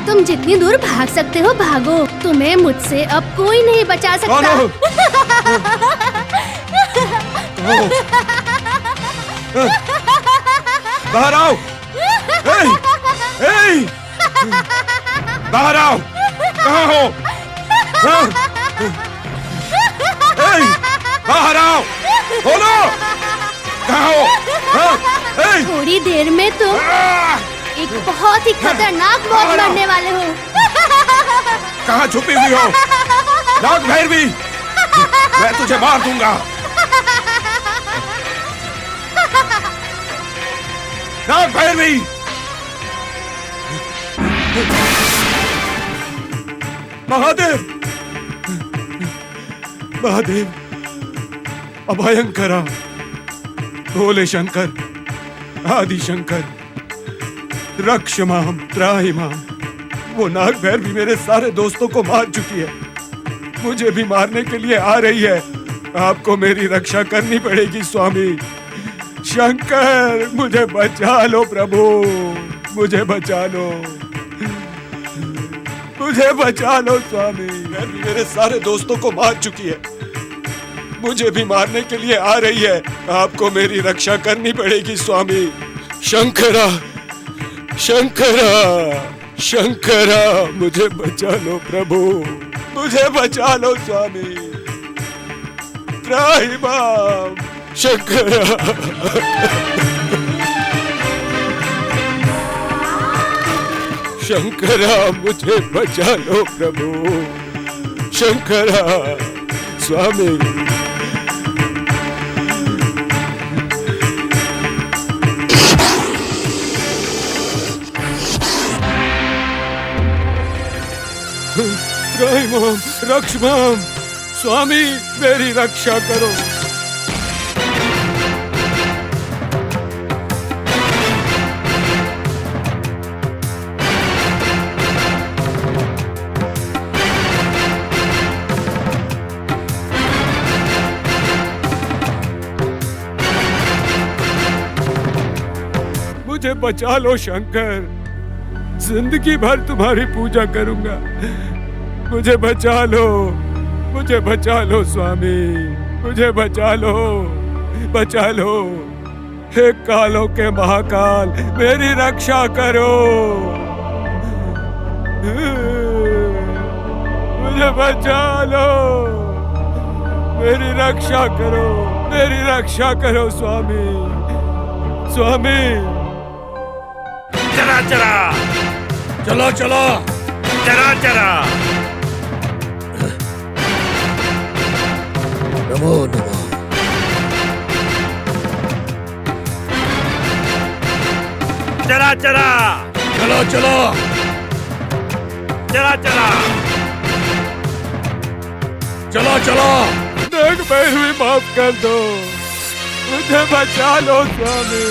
तुम जितनी दूर भाग सकते हो भागो, तुम्हें मुझसे अब कोई नहीं बचा सकता। बाहर आओ! बाहर आओ! कहाँ हो? बाहर आओ! बोलो! कहाँ हो? थोड़ी देर में तुम एक बहुत ही खतरनाक मौत मरने वाले हो। कहाँ छुपी हुई हो? नाग भैरवी, मैं तुझे मार दूंगा। नाग भैरवी! महादेव! महादेव! अभयंकरा, भोले शंकर, आदि शंकर, रक्ष माम त्राहि माम। वो नाग भैरवी मेरे सारे दोस्तों को मार चुकी है, मुझे भी मारने के लिए आ रही है। आपको मेरी रक्षा करनी पड़ेगी स्वामी। शंकर, मुझे बचा लो प्रभु, मुझे बचा लो, मुझे बचा लो स्वामी। भैरवी मेरे सारे दोस्तों को मार चुकी है, मुझे भी मारने के लिए आ रही है। आपको मेरी रक्षा करनी पड़ेगी स्वामी। शंकरा, शंकरा, शंकरा, मुझे बचा लो प्रभु, मुझे बचा लो स्वामी, त्राहिमाम, शंकरा। शंकरा, मुझे बचा लो प्रभु, शंकरा, स्वामी। त्राहिमाम, रक्षमाम, स्वामी, मेरी रक्षा करो। मुझे बचा लो शंकर, जिंदगी भर तुम्हारी पूजा करूंगा। मुझे बचा लो, मुझे बचा लो स्वामी, मुझे बचा लो, बचा लो। हे कालों के महाकाल, मेरी रक्षा करो। मुझे बचा लो, मेरी रक्षा करो, मेरी रक्षा करो स्वामी, स्वामी। चला चला, चला चला, चला चला। नमो नमः। चला चला, चला चला, चला चला, चला चला। नाग भैरवी, माफ कर दो, मुझे बचा लो स्वामी,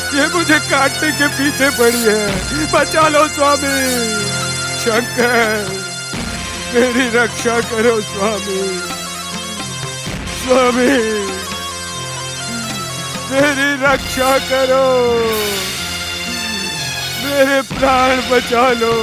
ये मुझे काटने के पीछे पड़ी है, बचा लो स्वामी। शंकर, मेरी रक्षा करो स्वामी, स्वामी, मेरी रक्षा करो, मेरे प्राण बचा लो।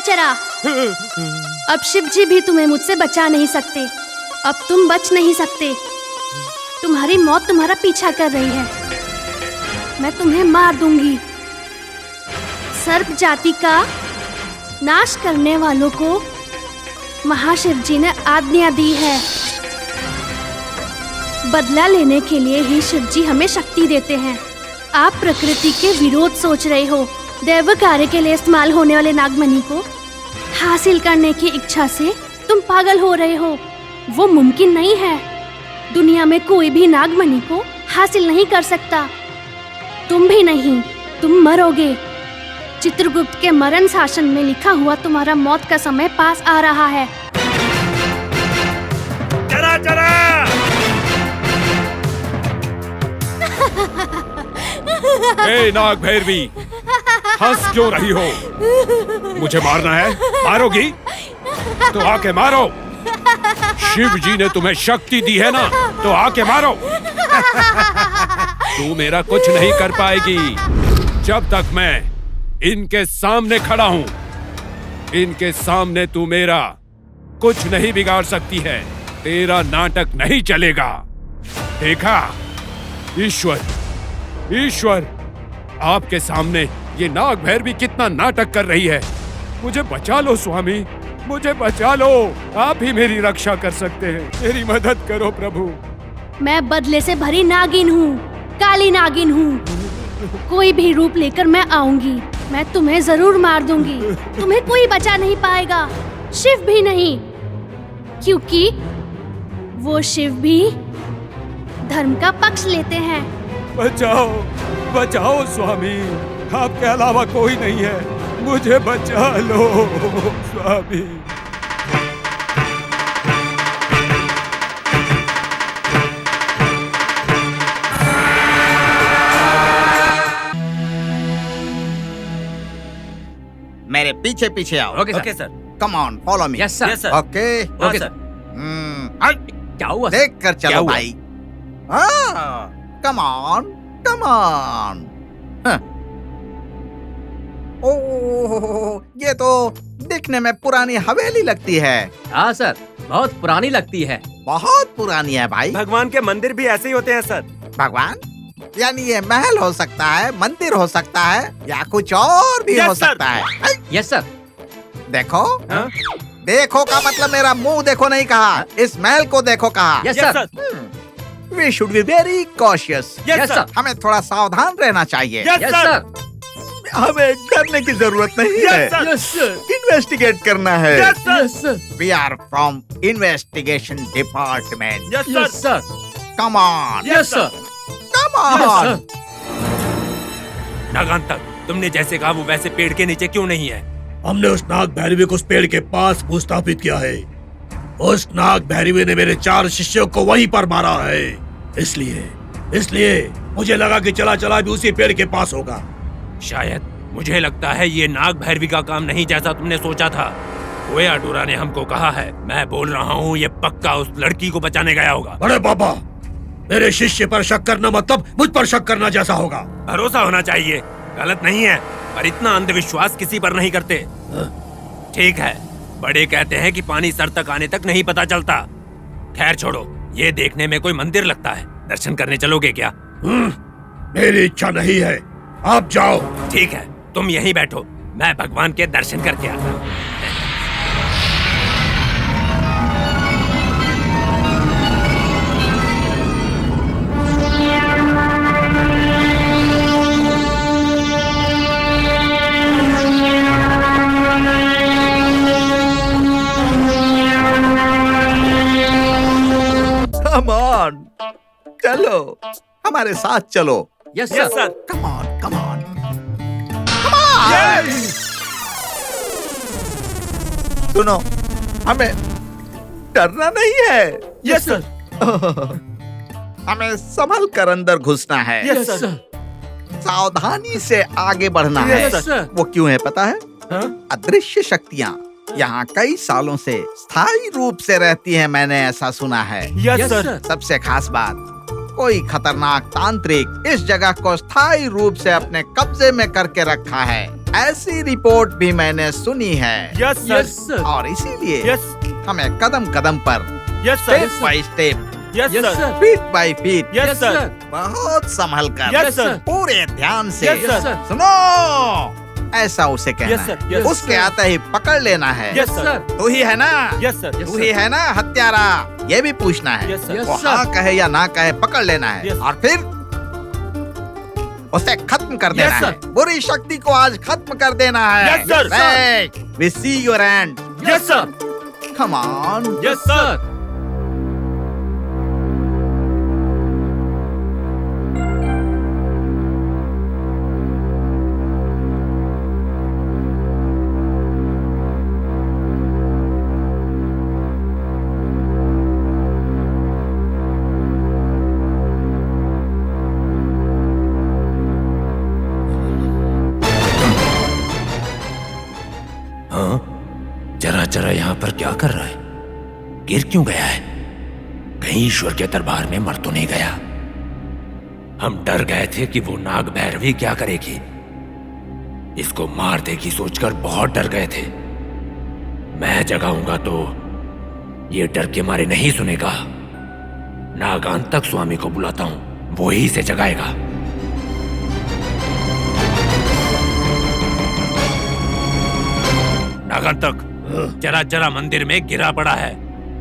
चरा, अब शिव जी भी तुम्हें मुझसे बचा नहीं सकते। अब तुम बच नहीं सकते। तुम्हारी मौत तुम्हारा पीछा कर रही है। मैं तुम्हें मार दूंगी। सर्प जाति का नाश करने वालों को महाशिव जी ने आज्ञा दी है। बदला लेने के लिए ही शिव जी हमें शक्ति देते हैं। आप प्रकृति के विरोध सोच रहे हो। दैव कार्य के लिए इस्तेमाल होने वाले नागमणि को हासिल करने की इच्छा से तुम पागल हो रहे हो। वो मुमकिन नहीं है। दुनिया में कोई भी नागमणि को हासिल नहीं कर सकता। तुम भी नहीं, तुम मरोगे। चित्रगुप्त के मरण शासन में लिखा हुआ तुम्हारा मौत का समय पास आ रहा है। चला चला। ए नाग भैरवी, हंस क्यों रही हो? मुझे मारना है? मारोगी तो आके मारो। शिव जी ने तुम्हें शक्ति दी है ना, तो आके मारो। तू मेरा कुछ नहीं कर पाएगी जब तक मैं इनके सामने खड़ा हूं। इनके सामने तू मेरा कुछ नहीं बिगाड़ सकती है। तेरा नाटक नहीं चलेगा। देखा? ईश्वर, ईश्वर, आपके सामने ये नाग भैरवी कितना नाटक कर रही है। मुझे बचा लो स्वामी, मुझे बचा लो। आप ही मेरी रक्षा कर सकते हैं। मेरी मदद करो प्रभु। मैं बदले से भरी नागिन हूँ, काली नागिन हूँ। कोई भी रूप लेकर मैं आऊंगी। मैं तुम्हें जरूर मार दूंगी। तुम्हें कोई बचा नहीं पाएगा, शिव भी नहीं, क्योंकि वो शिव भी धर्म का पक्ष लेते हैं। बचाओ, बचाओ स्वामी, आपके अलावा कोई नहीं है। मुझे बचा लो स्वामी। मेरे पीछे पीछे आओ। Okay sir. Come on, follow me. Yes sir. Okay okay sir. क्या हुआ? देख कर क्या चलो हुआ? भाई। Come on come on. ओह, ये तो दिखने में पुरानी हवेली लगती है। हाँ सर, बहुत पुरानी लगती है। बहुत पुरानी है भाई। भगवान के मंदिर भी ऐसे ही होते हैं सर। भगवान यानी ये महल हो सकता है, मंदिर हो सकता है, या कुछ और भी हो सकता है। Yes sir. देखो देखो का मतलब मेरा मुंह देखो नहीं कहा, इस महल को देखो कहा। Yes sir. We should be very cautious. Yes sir. हमें थोड़ा सावधान रहना चाहिए। Yes sir. हमें डरने की जरूरत नहीं है। Yes sir. इन्वेस्टिगेट करना है। Yes sir. We are from investigation department. Yes sir. Come on yes sir. Come on. Nagantak, तुमने जैसे कहा वो वैसे पेड़ के नीचे क्यों नहीं है? हमने उस नाग भैरवी को उस पेड़ के पास स्थापित किया है। उस नाग भैरवी ने मेरे 4 शिष्यों को वहीं पर मारा है। इसलिए मुझे लगा कि चला चला भी उसी पेड़ के पास होगा। शायद मुझे लगता है ये नाग भैरवी का काम नहीं जैसा तुमने सोचा था। कोई अडूरा ने हमको कहा है। मैं बोल रहा हूँ ये पक्का उस लड़की को बचाने गया होगा। बड़े पापा, मेरे शिष्य पर शक करना मतलब मुझ पर शक करना जैसा होगा। भरोसा होना चाहिए, गलत नहीं है, पर इतना अंधविश्वास किसी पर नहीं करते। ठीक है, बड़े कहते हैं कि पानी सर तक आने तक नहीं पता चलता। खैर छोड़ो, ये देखने में कोई मंदिर लगता है। दर्शन करने चलोगे क्या? मेरी इच्छा नहीं है, आप जाओ। ठीक है, तुम यहीं बैठो, मैं भगवान के दर्शन करके आता हूँ। कम ऑन, चलो हमारे साथ चलो। Yes sir. Come on come on. सुनो, हमें डरना नहीं है। Yes sir. हमें संभल कर अंदर घुसना है। Yes sir. सावधानी से आगे बढ़ना है। Yes sir. वो क्यों है पता है? अदृश्य शक्तियाँ यहाँ कई सालों से स्थायी रूप से रहती हैं, मैंने ऐसा सुना है। Yes sir. सबसे खास बात, कोई खतरनाक तांत्रिक इस जगह को स्थायी रूप से अपने कब्जे में करके रखा है, ऐसी रिपोर्ट भी मैंने सुनी है। Yes sir. और इसीलिए हमें कदम कदम पर, yes sir. Step by step, yes sir. Feet by feet, yes sir. बहुत संभल कर, यस सर। पूरे ध्यान से, यस सर। सुनो, ऐसा उसे कहना यस सर। है। उसके आते ही पकड़ लेना है। Yes sir. तू ही है ना? Yes sir. तू ही है ना हत्यारा? ये भी पूछना है। Yes sir. वो हाँ कहे या ना कहे पकड़ लेना है, और फिर उसे खत्म कर देना यस है। सर। बुरी शक्ति को आज खत्म कर देना है। Yes sir. We see your end. Yes sir. Come on. Yes sir. जरा यहाँ पर क्या कर रहा है? गिर क्यों गया है? कहीं ईश्वर के दरबार में मर तो नहीं गया? हम डर गए थे कि वो नाग भैरवी क्या करेगी, इसको मार देगी सोचकर बहुत डर गए थे। मैं जगाऊंगा तो ये डर के मारे नहीं सुनेगा। नागांतक स्वामी को बुलाता हूं, वो ही इसे जगाएगा। नागांतक, जरा मंदिर में गिरा पड़ा है,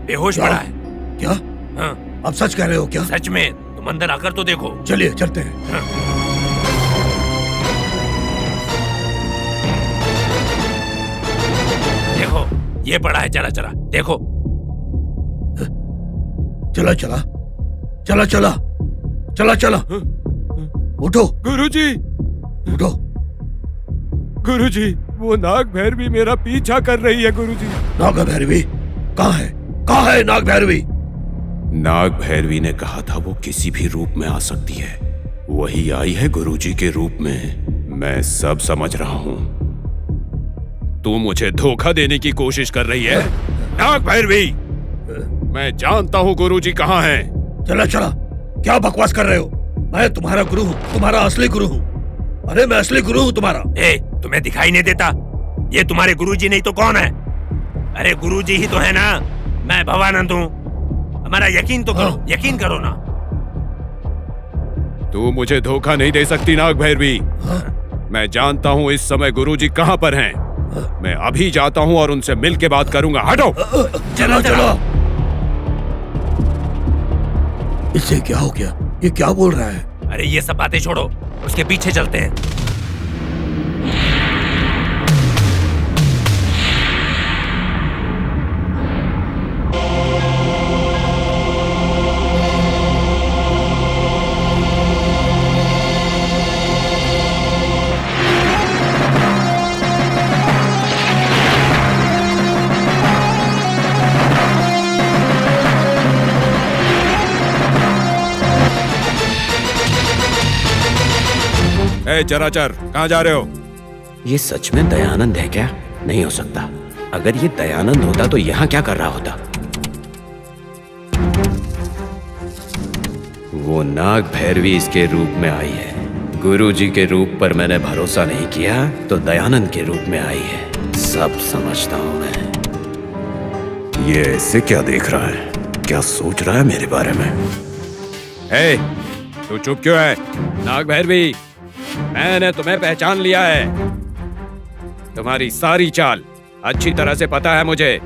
बेहोश पड़ा है। क्या? हाँ। आप सच कह रहे हो क्या? सच में, तुम अंदर आकर तो देखो। चलिए चलते हैं। हाँ। देखो, ये पड़ा है, जरा देखो। चला उठो गुरुजी, उठो। गुरुजी, वो नाग भैरवी मेरा पीछा कर रही है गुरुजी। नाग भैरवी कहाँ है नाग भैरवी? नाग भैरवी ने कहा था वो किसी भी रूप में आ सकती है, वही आई है गुरुजी के रूप में। मैं सब समझ रहा हूँ। तू मुझे धोखा देने की कोशिश कर रही है नाग भैरवी। मैं जानता हूँ गुरुजी कहाँ हैं। चला चला, क्या बकवास कर रहे हो? मैं तुम्हारा गुरु हूँ, तुम्हारा असली गुरु हूँ। अरे मैं असली गुरु हूँ तुम्हारा। तुम्हें दिखाई नहीं देता? ये तुम्हारे गुरुजी नहीं तो कौन है? अरे गुरुजी ही तो है ना। मैं भवानंद हूँ। हमारा यकीन तो करो, यकीन करो ना। तू मुझे धोखा नहीं दे सकती नाग भैरवी। मैं जानता हूँ इस समय गुरुजी कहाँ पर हैं। मैं अभी जाता हूँ और उनसे मिल के बात करूंगा। हटो। चलो चलो। इसे क्या हो गया? ये क्या बोल रहा है? अरे ये सब बातें छोड़ो, उसके पीछे चलते हैं। चराचर, कहाँ जा रहे हो? ये सच में दयानंद है क्या? नहीं हो सकता। अगर ये दयानंद होता तो यहाँ क्या कर रहा होता? वो नाग भैरवी इसके रूप में आई है। गुरुजी के रूप पर मैंने भरोसा नहीं किया तो दयानंद के रूप में आई है। सब समझता हूँ मैं। ये ऐसे क्या देख रहा है? क्या सोच रहा है मेरे बारे में? तू चुप क्यों है? नाग भैरवी, मैंने तुम्हें पहचान लिया है। तुम्हारी सारी चाल अच्छी तरह से पता है मुझे।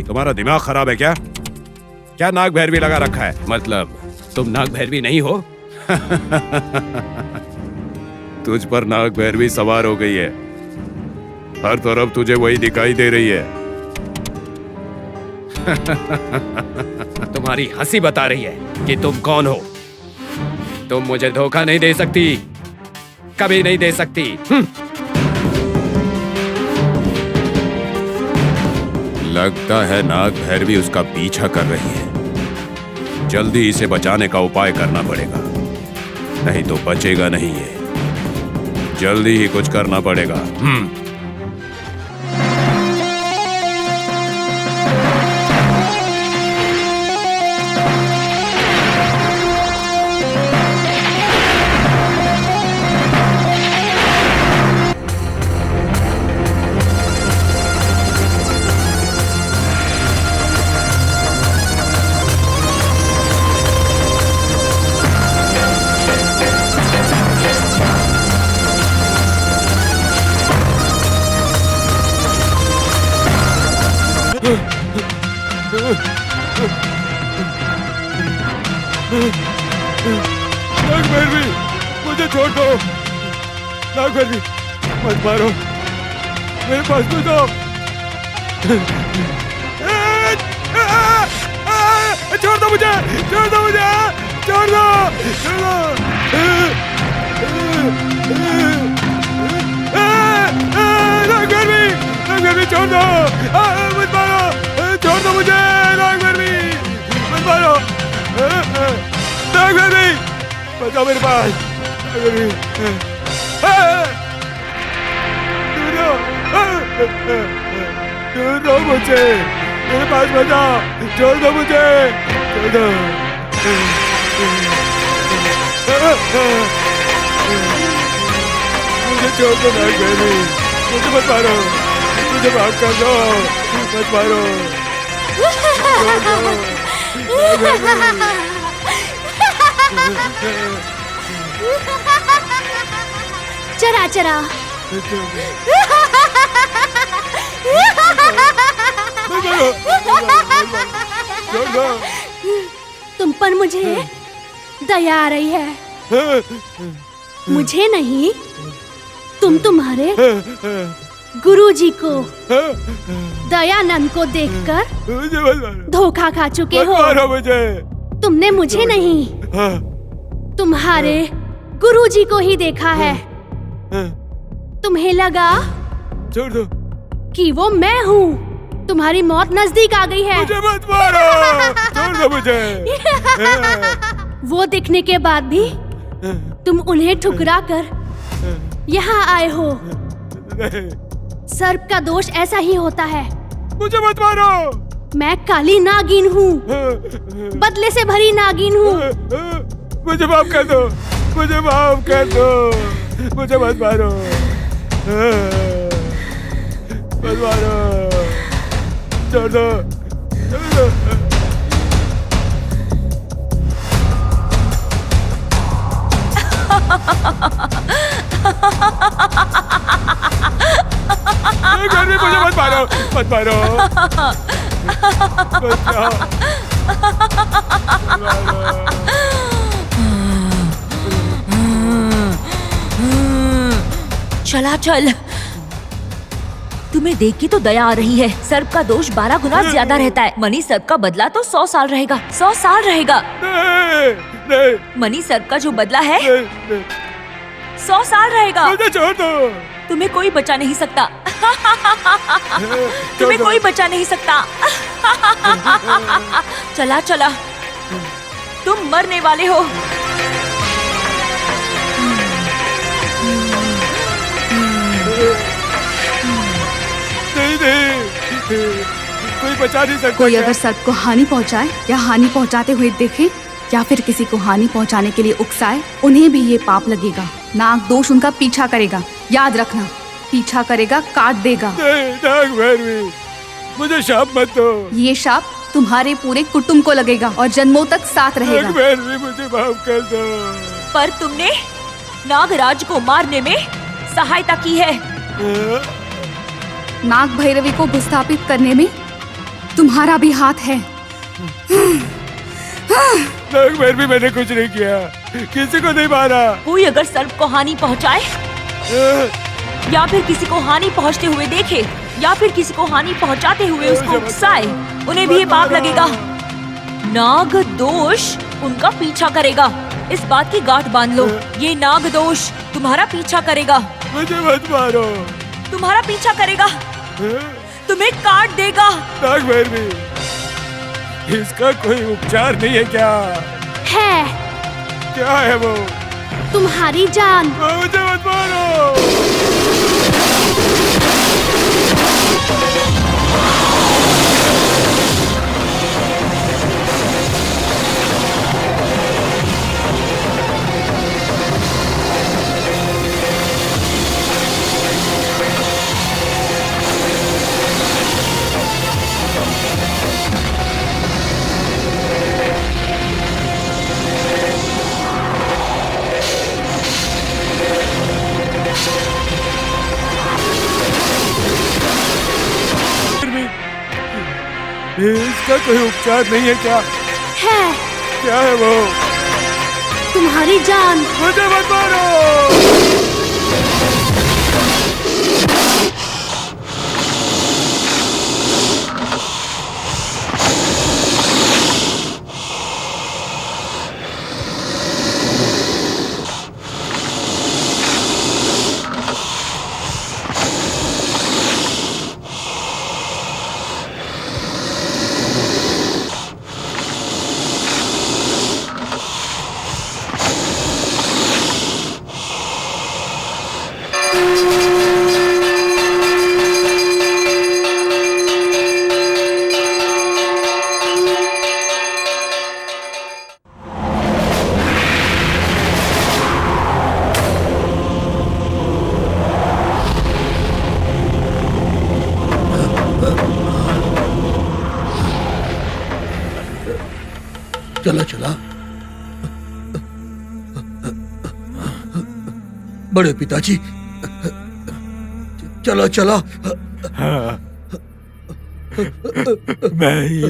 तुम्हारा दिमाग खराब है क्या? क्या नाग भैरवी लगा रखा है? मतलब तुम नाग भैरवी नहीं हो? तुझ पर नाग भैरवी सवार हो गई है। हर तरफ तुझे वही दिखाई दे रही है। तुम्हारी हंसी बता रही है कि तुम कौन हो। तुम मुझे धोखा नहीं दे सकती, कभी नहीं दे सकती। लगता है नाग भैरवी उसका पीछा कर रही है। जल्दी इसे बचाने का उपाय करना पड़ेगा, नहीं तो बचेगा नहीं ये। जल्दी ही कुछ करना पड़ेगा। नाग भैरवी, मुझे छोड़ दो। नाग भैरवी, मत मारो, मेरे पास तो दो। छोड़ दो मुझे, छोड़ दो मुझे, छोड़ दो, छोड़ दो। नाग भैरवी, छोड़ दो, मत मारो, छोड़ दो मुझे। नाग भैरवी, मत मारो। नाग भैरवी, बचाओ मेरे पास। छोड़ दो मुझे, मेरे पास बचाओ। छोड़ दो मुझे, छोड़ दो। मुझे छोड़ दो नाग भैरवी, मुझे मत मारो, मुझे माफ कर दो, मत मारो। चरा चरा। तुम पर मुझे दया आ रही है। मुझे नहीं, तुम तुम्हारे गुरुजी को, दयानंद को देखकर धोखा खा चुके हो। तुमने मुझे नहीं, तुम्हारे गुरुजी को ही देखा है। तुम्हें लगा कि वो मैं हूँ। तुम्हारी मौत नजदीक आ गई है। मुझे मत मारो, छोड़ दो मुझे। वो दिखने के बाद भी तुम उन्हें ठुकरा कर यहाँ आए हो। सर्प का दोष ऐसा ही होता है। मुझे मत मारो। मैं काली नागिन हूँ, बदले से भरी नागिन हूँ। मुझे माफ कर दो, मुझे माफ कर दो, मुझे मत मारो, मत मारो, छोड़ दो, छोड़ दो। मुझे मत मारो, मत मारो, बचाओ, चला चल। तुम्हें देख के तो दया आ रही है। सर्प का दोष 12 गुना ज्यादा रहता है। मनी सर्प का बदला तो 100 साल रहेगा, 100 साल रहेगा। मनी सर्प का जो बदला है 100 साल रहेगा। मुझे छोड़ दो। तुम्हें कोई बचा नहीं सकता। तुम्हें कोई बचा नहीं सकता। चला चला, तुम मरने वाले हो। कोई बचा नहीं सकता। कोई अगर सर्प को हानि पहुंचाए या हानि पहुंचाते हुए देखे या फिर किसी को हानि पहुंचाने के लिए उकसाए, उन्हें भी ये पाप लगेगा। नाग दोष उनका पीछा करेगा, याद रखना, पीछा करेगा, काट देगा। नाग भैरवी, मुझे शाप मत दो। ये शाप तुम्हारे पूरे कुटुंब को लगेगा और जन्मों तक साथ रहेगा। नाग भैरवी, मुझे माफ कर दो। पर तुमने नागराज को मारने में सहायता की है। नाग भैरवी को विस्थापित करने में तुम्हारा भी हाथ है। नाग भैरवी, मैंने कुछ नहीं किया, किसी को नहीं मारा। कोई अगर सर्प को हानि पहुंचाए या फिर किसी को हानि पहुंचते हुए देखे या फिर किसी को हानि पहुंचाते हुए उसको उकसाए, उन्हें भी ये पाप लगेगा। नाग दोष उनका पीछा करेगा। इस बात की गांठ बांध लो, ये नाग दोष तुम्हारा पीछा करेगा। मुझे मत मारो। तुम्हारा पीछा करेगा, तुम्हें काट देगा। नाग भैरवी, इसका कोई उपचार नहीं है क्या? है। क्या है वो? तुम्हारी जान। मुझे मत मारो। इसका कोई उपचार नहीं है क्या? है। क्या है वो? तुम्हारी जान। मुझे मत मारो। चला चला। बड़े पिताजी, चला चला। हाँ। मैं ही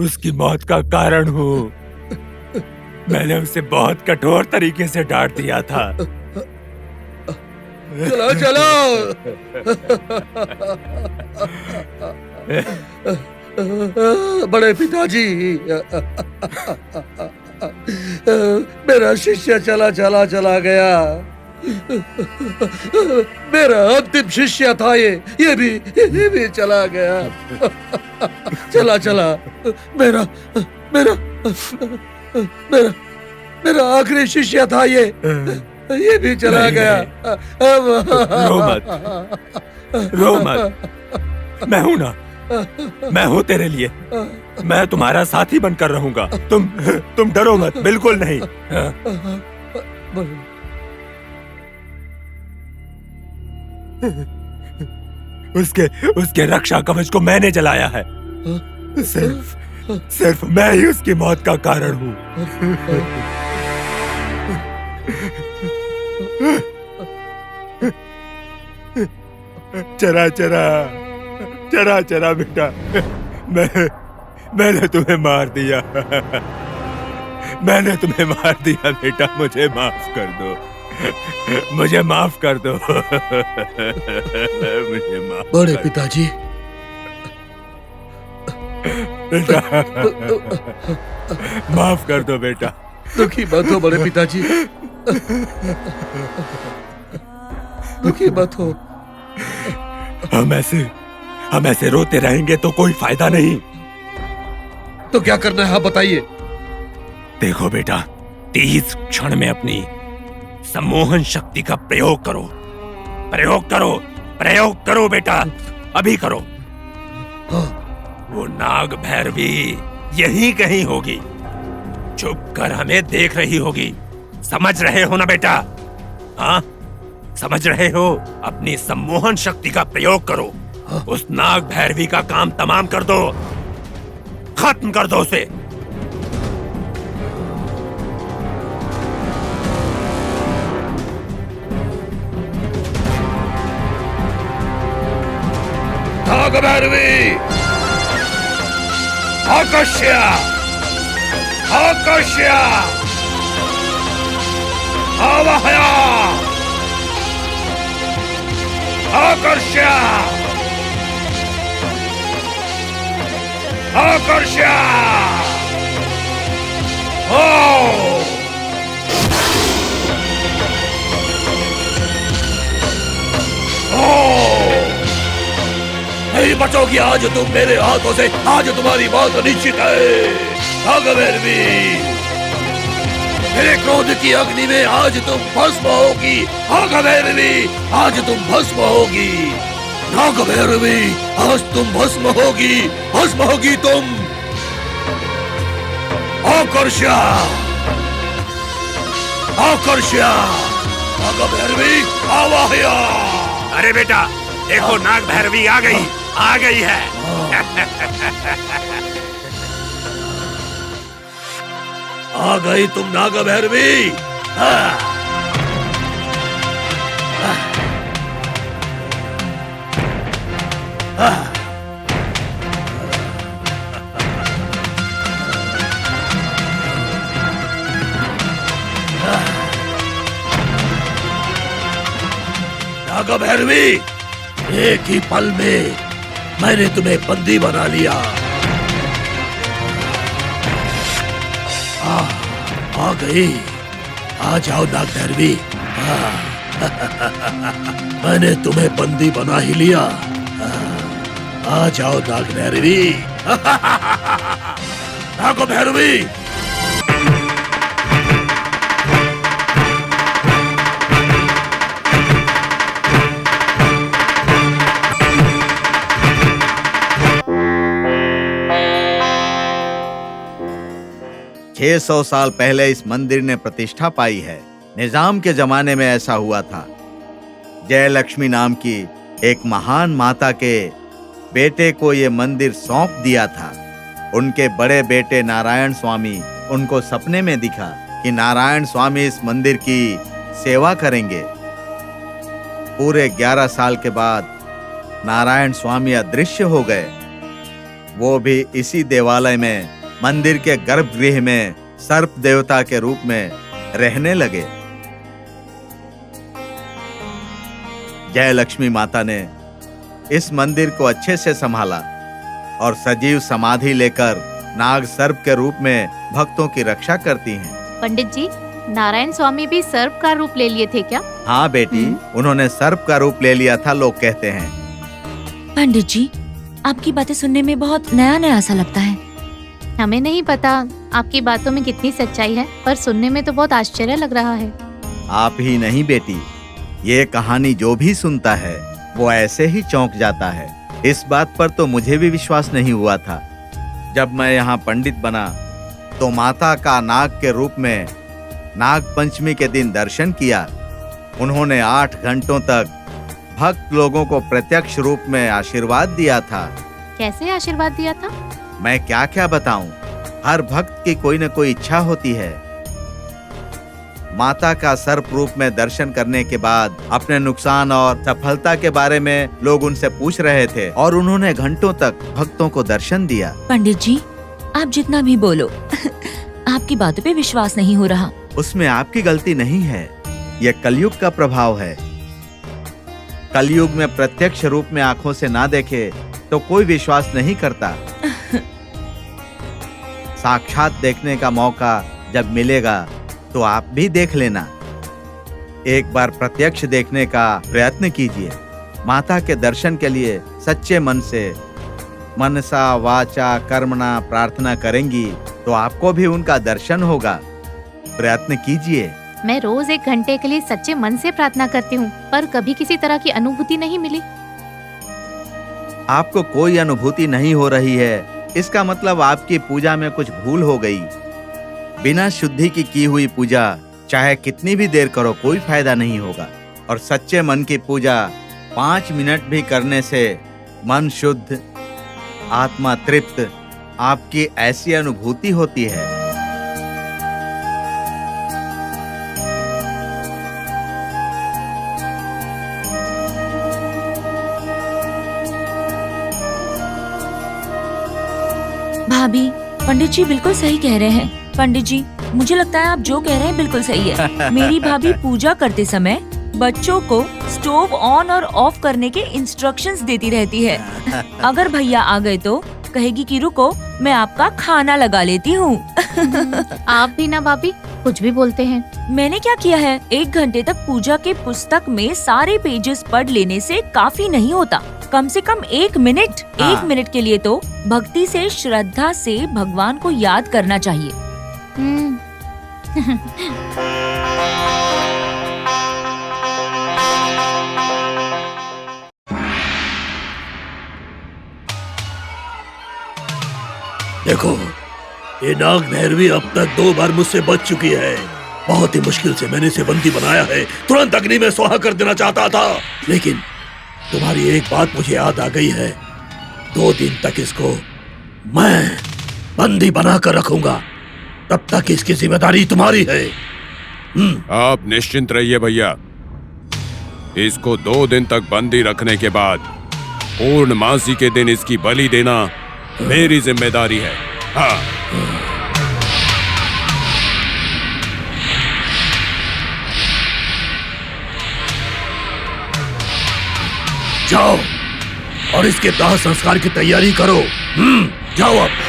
उसकी मौत का कारण हूँ। मैंने उसे बहुत कठोर तरीके से डांट दिया था। चला चला। बड़े पिताजी, मेरा शिष्य चला चला चला गया। मेरा अंतिम शिष्य था ये भी चला गया। चला चला। मेरा मेरा मेरा मेरा आखिरी शिष्य था ये भी चला गया। रो मत, रो मत। मैं हूं ना, मैं हूँ तेरे लिए। मैं तुम्हारा साथी बनकर रहूंगा। तुम डरो मत, बिल्कुल नहीं। उसके रक्षा कवच को मैंने जलाया है। सिर्फ मैं ही उसकी मौत का कारण हूँ। चरा बेटा, मैंने तुम्हें मार दिया। मैंने तुम्हें मार दिया बेटा, मुझे माफ कर दो। मुझे माफ कर दो। मुझे माफ बड़े पिताजी, बेटा, माफ कर दो बेटा। दुखी मत हो बड़े पिताजी, दुखी मत हो। हम ऐसे रोते रहेंगे तो कोई फायदा नहीं। तो क्या करना है आप बताइए। देखो बेटा, 30 क्षण में अपनी सम्मोहन शक्ति का प्रयोग करो। प्रयोग करो बेटा, अभी करो। वो नाग भैरवी यहीं कहीं होगी, चुप कर हमें देख रही होगी। समझ रहे हो ना बेटा? हाँ, समझ रहे हो? अपनी सम्मोहन शक्ति का प्रयोग करो। उस नाग भैरवी का काम तमाम कर दो, खत्म कर दो उसे। नाग भैरवी, आकर्ष्य, आवाहया, आकर्ष्य, नहीं बचोगी आज तुम मेरे हाथों से। आज तुम्हारी मौत निश्चित है नाग भैरवी। मेरे क्रोध की अग्नि में आज तुम भस्म होगी नाग भैरवी। आज तुम भस्म होगी नाग भैरवी। आज तुम भस्म होगी तुम। आकर्ष्य, नाग भैरवी, आवाहया। अरे बेटा, देखो नाग भैरवी आ गई है। आ गई तुम नाग भैरवी। नाग भैरवी, एक ही पल में मैंने तुम्हें बंदी बना लिया। आ गई। आ जाओ नाग भैरवी। मैंने तुम्हें बंदी बना ही लिया। आ जाओ नाग भैरवी। नाग भैरवी, छह 600 साल पहले इस मंदिर ने प्रतिष्ठा पाई है। निजाम के जमाने में ऐसा हुआ था। जय लक्ष्मी नाम की एक महान माता के बेटे को ये मंदिर सौंप दिया था। उनके बड़े बेटे नारायण स्वामी उनको सपने में दिखा कि नारायण स्वामी इस मंदिर की सेवा करेंगे। पूरे 11 साल के बाद नारायण स्वामी अदृश्य हो गए। वो भी इसी देवालय में मंदिर के गर्भगृह में सर्प देवता के रूप में रहने लगे। जय लक्ष्मी माता ने इस मंदिर को अच्छे से संभाला और सजीव समाधि लेकर नाग सर्प के रूप में भक्तों की रक्षा करती हैं। पंडित जी, नारायण स्वामी भी सर्प का रूप ले लिए थे क्या? हाँ बेटी, उन्होंने सर्प का रूप ले लिया था, लोग कहते हैं। पंडित जी, आपकी बातें सुनने में बहुत नया सा लगता है। हमें नहीं पता आपकी बातों में कितनी सच्चाई है, पर सुनने में तो बहुत आश्चर्य लग रहा है। आप ही नहीं बेटी, ये कहानी जो भी सुनता है वो ऐसे ही चौंक जाता है। इस बात पर तो मुझे भी विश्वास नहीं हुआ था। जब मैं यहाँ पंडित बना तो माता का नाग के रूप में नाग पंचमी के दिन दर्शन किया। उन्होंने 8 घंटों तक भक्त लोगों को प्रत्यक्ष रूप में आशीर्वाद दिया था। कैसे आशीर्वाद दिया था? मैं क्या क्या बताऊं, हर भक्त की कोई न कोई इच्छा होती है। माता का सर्प रूप में दर्शन करने के बाद अपने नुकसान और सफलता के बारे में लोग उनसे पूछ रहे थे और उन्होंने घंटों तक भक्तों को दर्शन दिया। पंडित जी, आप जितना भी बोलो आपकी बातों पे विश्वास नहीं हो रहा। उसमें आपकी गलती नहीं है, यह कलयुग का प्रभाव है। कलयुग में प्रत्यक्ष रूप में आंखों से ना देखे तो कोई विश्वास नहीं करता। साक्षात देखने का मौका जब मिलेगा तो आप भी देख लेना। एक बार प्रत्यक्ष देखने का प्रयत्न कीजिए। माता के दर्शन के लिए सच्चे मन से मनसा वाचा कर्मणा प्रार्थना करेंगी तो आपको भी उनका दर्शन होगा। प्रयत्न कीजिए। मैं रोज 1 घंटे के लिए सच्चे मन से प्रार्थना करती हूँ, पर कभी किसी तरह की अनुभूति नहीं मिली। आपको कोई अनुभूति नहीं हो रही है, इसका मतलब आपकी पूजा में कुछ भूल हो गई। बिना शुद्धि की हुई पूजा चाहे कितनी भी देर करो कोई फायदा नहीं होगा। और सच्चे मन की पूजा 5 मिनट भी करने से मन शुद्ध, आत्मा तृप्त, आपकी ऐसी अनुभूति होती है। भाभी, पंडित जी बिल्कुल सही कह रहे हैं। पंडित जी, मुझे लगता है आप जो कह रहे हैं बिल्कुल सही है। मेरी भाभी पूजा करते समय बच्चों को स्टोव ऑन और ऑफ करने के इंस्ट्रक्शंस देती रहती है। अगर भैया आ गए तो कहेगी कि रुको, मैं आपका खाना लगा लेती हूँ। आप भी ना भाभी कुछ भी बोलते हैं। मैंने क्या किया है, 1 घंटे तक पूजा के पुस्तक में सारे पेजेस पढ़ लेने से काफी नहीं होता। कम से कम 1 मिनट, 1 मिनट के लिए तो भक्ति से, श्रद्धा से भगवान को याद करना चाहिए। देखो, ये नाग भैरवी अब तक 2 बार मुझसे बच चुकी है। बहुत ही मुश्किल से मैंने इसे बंदी बनाया है। तुरंत अग्नि में स्वाहा कर देना चाहता था, लेकिन तुम्हारी एक बात मुझे याद आ गई है। 2 दिन तक इसको मैं बंदी बना कर रखूंगा, तब तक इसकी जिम्मेदारी तुम्हारी है। आप निश्चिंत रहिए भैया, इसको 2 दिन तक बंदी रखने के बाद पूर्णमासी के दिन इसकी बलि देना मेरी जिम्मेदारी है। हाँ। जाओ और इसके दाह संस्कार की तैयारी करो। जाओ अब।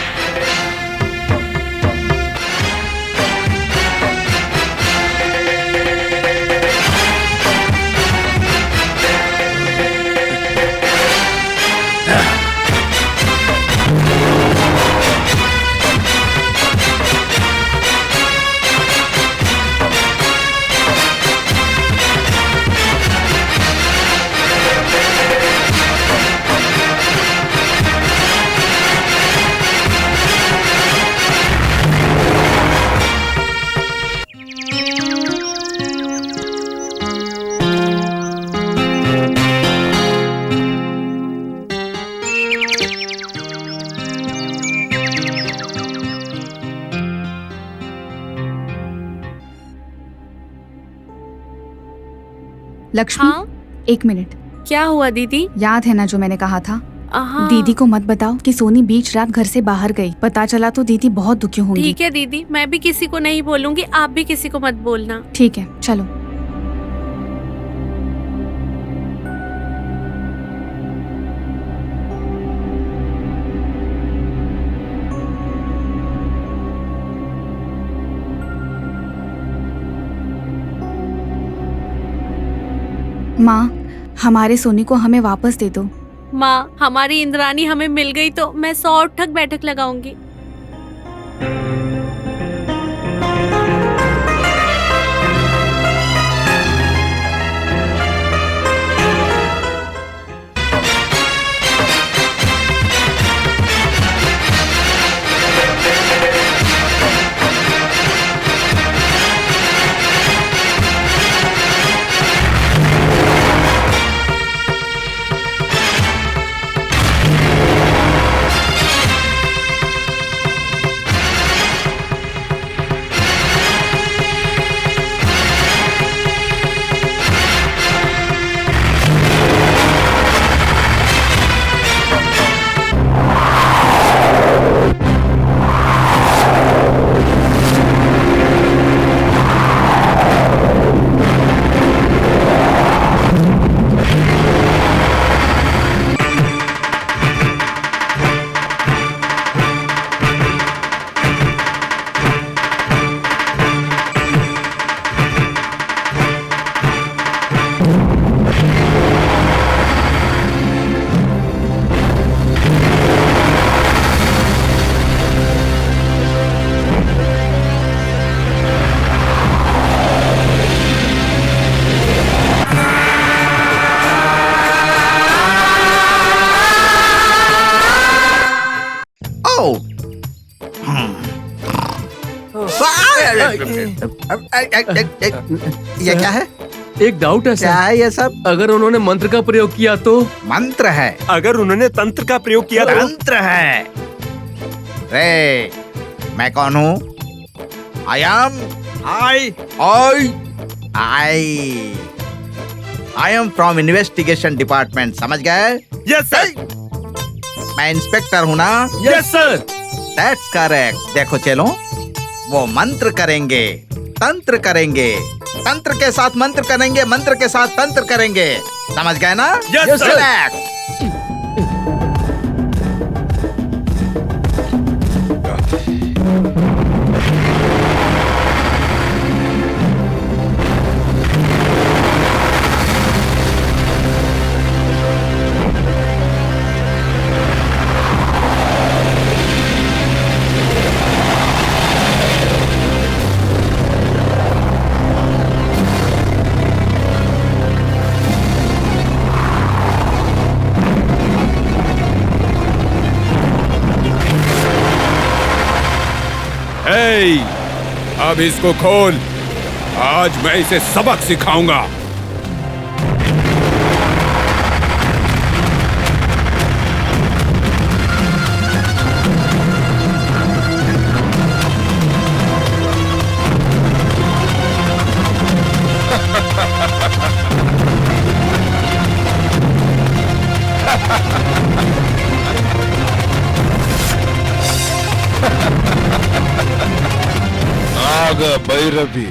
लक्ष्मी, हाँ? 1 मिनट। क्या हुआ दीदी? याद है ना जो मैंने कहा था? दीदी को मत बताओ कि सोनी बीच रात घर से बाहर गई। पता चला तो दीदी बहुत दुखी होंगी। ठीक है दीदी, मैं भी किसी को नहीं बोलूंगी, आप भी किसी को मत बोलना। ठीक है, चलो। माँ, हमारे सोनी को हमें वापस दे दो। माँ, हमारी इंद्रानी हमें मिल गई तो मैं 100 उठक बैठक लगाऊंगी। ये क्या है? एक डाउट है सर। क्या है ये सब? अगर उन्होंने मंत्र का प्रयोग किया तो? मंत्र है। अगर उन्होंने तंत्र का प्रयोग किया तो? तंत्र है। रे, मैं कौन हूँ? I am from investigation department, समझ गए? Yes sir. मैं इंस्पेक्टर हूँ ना? Yes sir. That's correct. देखो चलो, वो मंत्र करेंगे, तंत्र करेंगे, तंत्र के साथ मंत्र करेंगे, मंत्र के साथ तंत्र करेंगे, समझ गए ना? Yes sir. अब इसको खोल, आज मैं इसे सबक सिखाऊंगा। नाग भैरवी।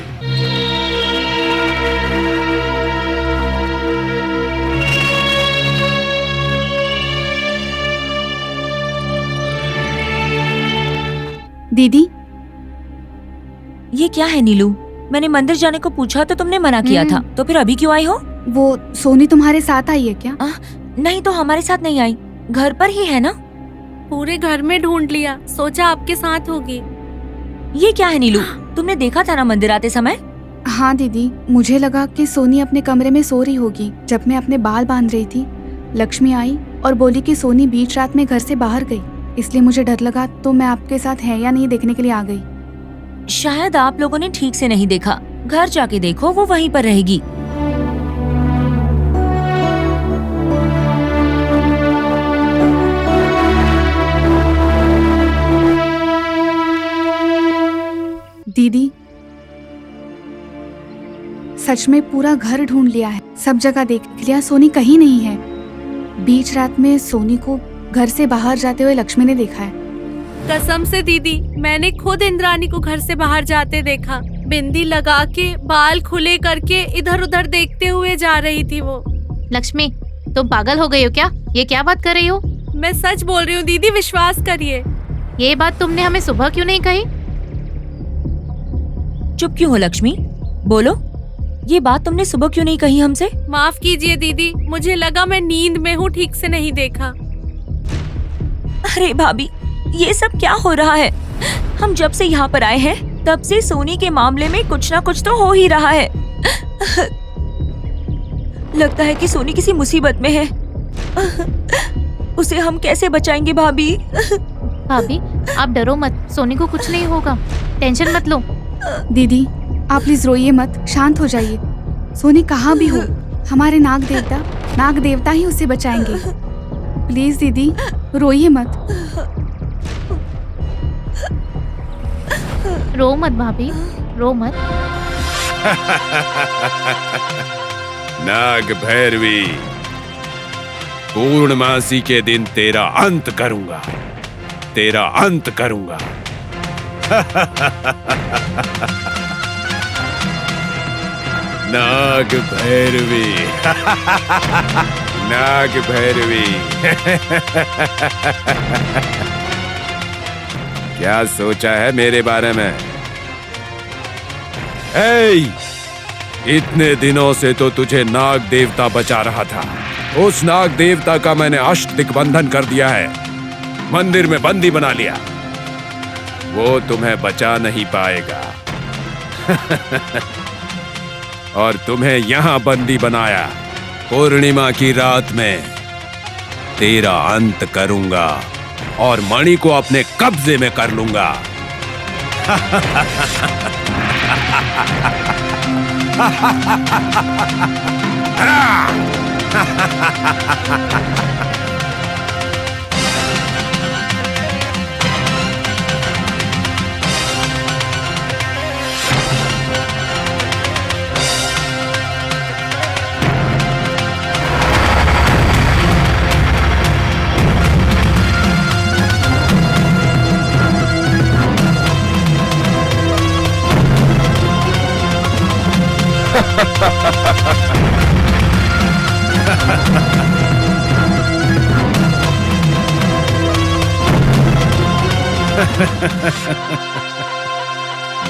दीदी, ये क्या है नीलू? मैंने मंदिर जाने को पूछा तो तुमने मना किया था, तो फिर अभी क्यों आई हो? वो सोनी तुम्हारे साथ आई है क्या? नहीं तो हमारे साथ नहीं आई, घर पर ही है ना? पूरे घर में ढूंढ लिया, सोचा आपके साथ होगी। ये क्या है नीलू? तुमने देखा था ना मंदिर आते समय? हाँ दीदी, मुझे लगा कि सोनी अपने कमरे में सो रही होगी। जब मैं अपने बाल बांध रही थी, लक्ष्मी आई और बोली कि सोनी बीच रात में घर से बाहर गई, इसलिए मुझे डर लगा, तो मैं आपके साथ है या नहीं देखने के लिए आ गई। शायद आप लोगों ने ठीक से नहीं देखा, घर जाके देखो, वो वहीं पर रहेगी। दीदी, सच में पूरा घर ढूंढ लिया है, सब जगह देख लिया, सोनी कहीं नहीं है। बीच रात में सोनी को घर से बाहर जाते हुए लक्ष्मी ने देखा है। कसम से दीदी, मैंने खुद इंद्रानी को घर से बाहर जाते देखा। बिंदी लगा के, बाल खुले करके इधर उधर देखते हुए जा रही थी वो। लक्ष्मी, तुम पागल हो गई हो क्या? ये क्या बात कर रही हो? मैं सच बोल रही हूँ दीदी, विश्वास करिए। ये बात तुमने हमें सुबह क्यों नहीं कही? चुप क्यों हो लक्ष्मी? बोलो, ये बात तुमने सुबह क्यों नहीं कही हमसे? माफ कीजिए दीदी, मुझे लगा मैं नींद में हूँ, ठीक से नहीं देखा। अरे भाभी, ये सब क्या हो रहा है? हम जब से यहाँ पर आए हैं, तब से सोनी के मामले में कुछ ना कुछ तो हो ही रहा है। लगता है कि सोनी किसी मुसीबत में है। उसे हम कैसे बचाएंगे भाभी? भाभी, आप डरो मत, सोनी को कुछ नहीं होगा, टेंशन मत लो। दीदी, आप प्लीज रोइए मत, शांत हो जाइए। सोनी कहाँ भी हो, हमारे नाग देवता ही उसे बचाएंगे। प्लीज दीदी, रोइए मत। रो मत भाभी, रो मत। नाग भैरवी, पूर्णमासी के दिन तेरा अंत करूंगा, तेरा अंत करूंगा। नाग भैरवी, नाग भैरवी। क्या सोचा है मेरे बारे में? इतने दिनों से तो तुझे नाग देवता बचा रहा था। उस नाग देवता का मैंने अष्ट दिग्बंधन कर दिया है, मंदिर में बंदी बना लिया। वो तुम्हें बचा नहीं पाएगा। और तुम्हें यहां बंदी बनाया। पूर्णिमा की रात में तेरा अंत करूंगा और मणि को अपने कब्जे में कर लूंगा।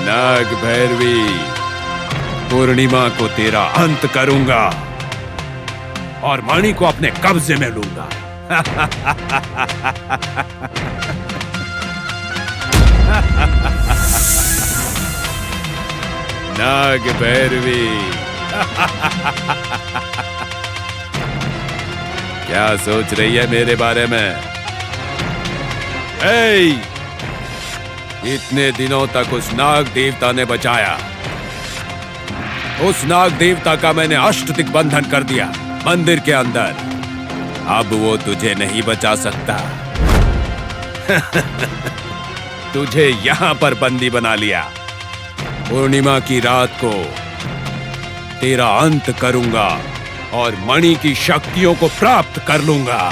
नाग भैरवी, पूर्णिमा को तेरा अंत करूंगा और मणि को अपने कब्जे में लूंगा। नाग भैरवी, क्या सोच रही है मेरे बारे में? इतने दिनों तक उस नाग देवता ने बचाया। उस नाग देवता का मैंने अष्ट दिग्बंधन कर दिया मंदिर के अंदर। अब वो तुझे नहीं बचा सकता। तुझे यहां पर बंदी बना लिया। पूर्णिमा की रात को तेरा अंत करूंगा और मणि की शक्तियों को प्राप्त कर लूंगा।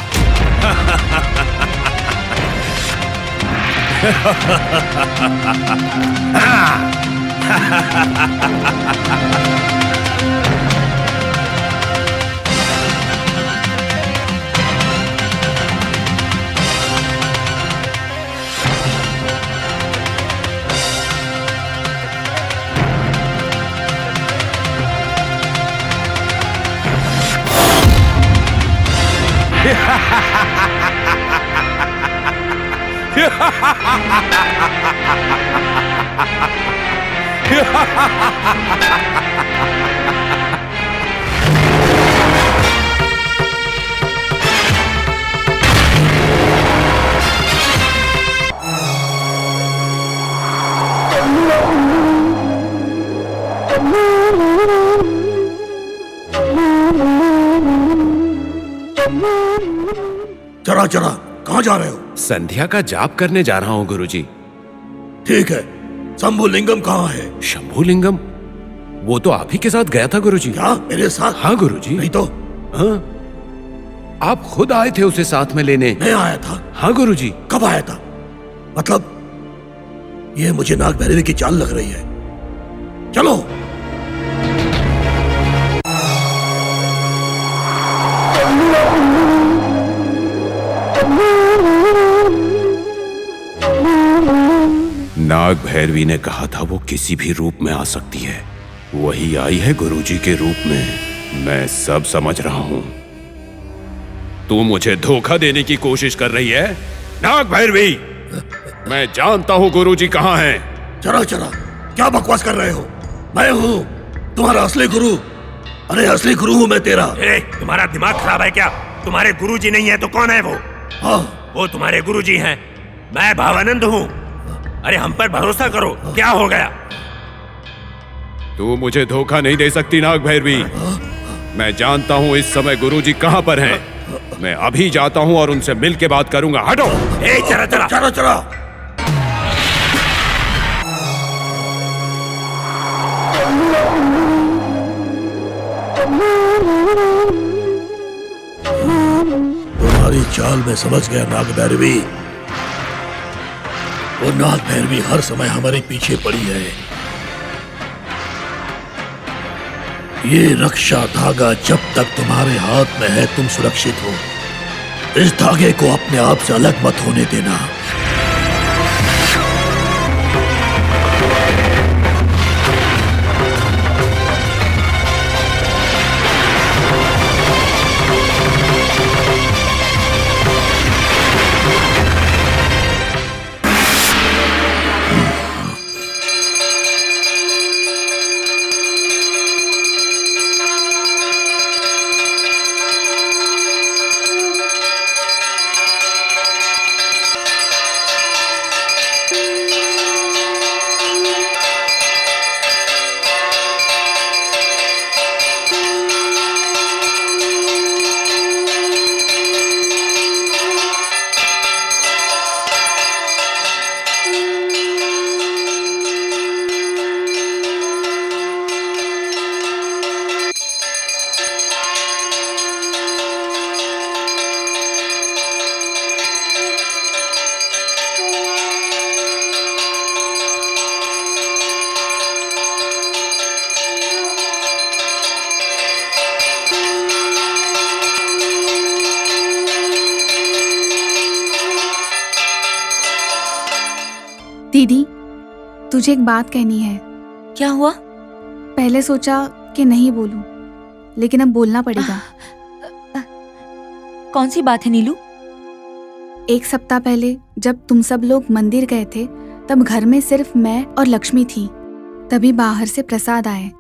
चरा चरा, कहाँ जा रहे हो? संध्या का जाप करने जा रहा हूँ गुरुजी। ठीक है, शंभुलिंगम कहाँ है? शंभुलिंगम? वो तो आप ही के साथ गया था गुरुजी। क्या मेरे साथ? हाँ गुरुजी। नहीं तो? हाँ, आप खुद आए थे उसे साथ में लेने। मैं आया था? हाँ गुरुजी। कब आया था? मतलब ये मुझे नाग भैरवी की चाल लग रही है। चलो। नाग भैरवी ने कहा था वो किसी भी रूप में आ सकती है। वही आई है गुरुजी के रूप में। मैं सब समझ रहा हूं। तू मुझे धोखा देने की कोशिश कर रही है नाग भैरवी। मैं जानता हूं गुरुजी कहां हैं। चरा चरा, क्या बकवास कर रहे हो? मैं हूं तुम्हारा असली गुरु। अरे असली गुरु हूं मैं तेरा। तुम्हारा दिमाग खराब है क्या? तुम्हारे गुरुजी नहीं है तो कौन है वो? हाँ, वो तुम्हारे गुरुजी हैं। मैं भावानंद हूँ। अरे हम पर भरोसा करो। क्या हो गया? तू मुझे धोखा नहीं दे सकती नाग भैरवी। मैं जानता हूँ इस समय गुरुजी कहाँ पर हैं। मैं अभी जाता हूँ और उनसे मिल के बात करूंगा। हटो। चरा चरा चरा चरा। तुम्हारी चाल में समझ गया नाग भैरवी। वो नाग भैरवी हर समय हमारे पीछे पड़ी है। ये रक्षा धागा जब तक तुम्हारे हाथ में है तुम सुरक्षित हो। इस धागे को अपने आप से अलग मत होने देना। दीदी, तुझे एक बात कहनी है। क्या हुआ? पहले सोचा कि नहीं बोलूं, लेकिन अब बोलना पड़ेगा। कौन सी बात है नीलू? 1 सप्ताह पहले जब तुम सब लोग मंदिर गए थे, तब घर में सिर्फ मैं और लक्ष्मी थी। तभी बाहर से प्रसाद आए।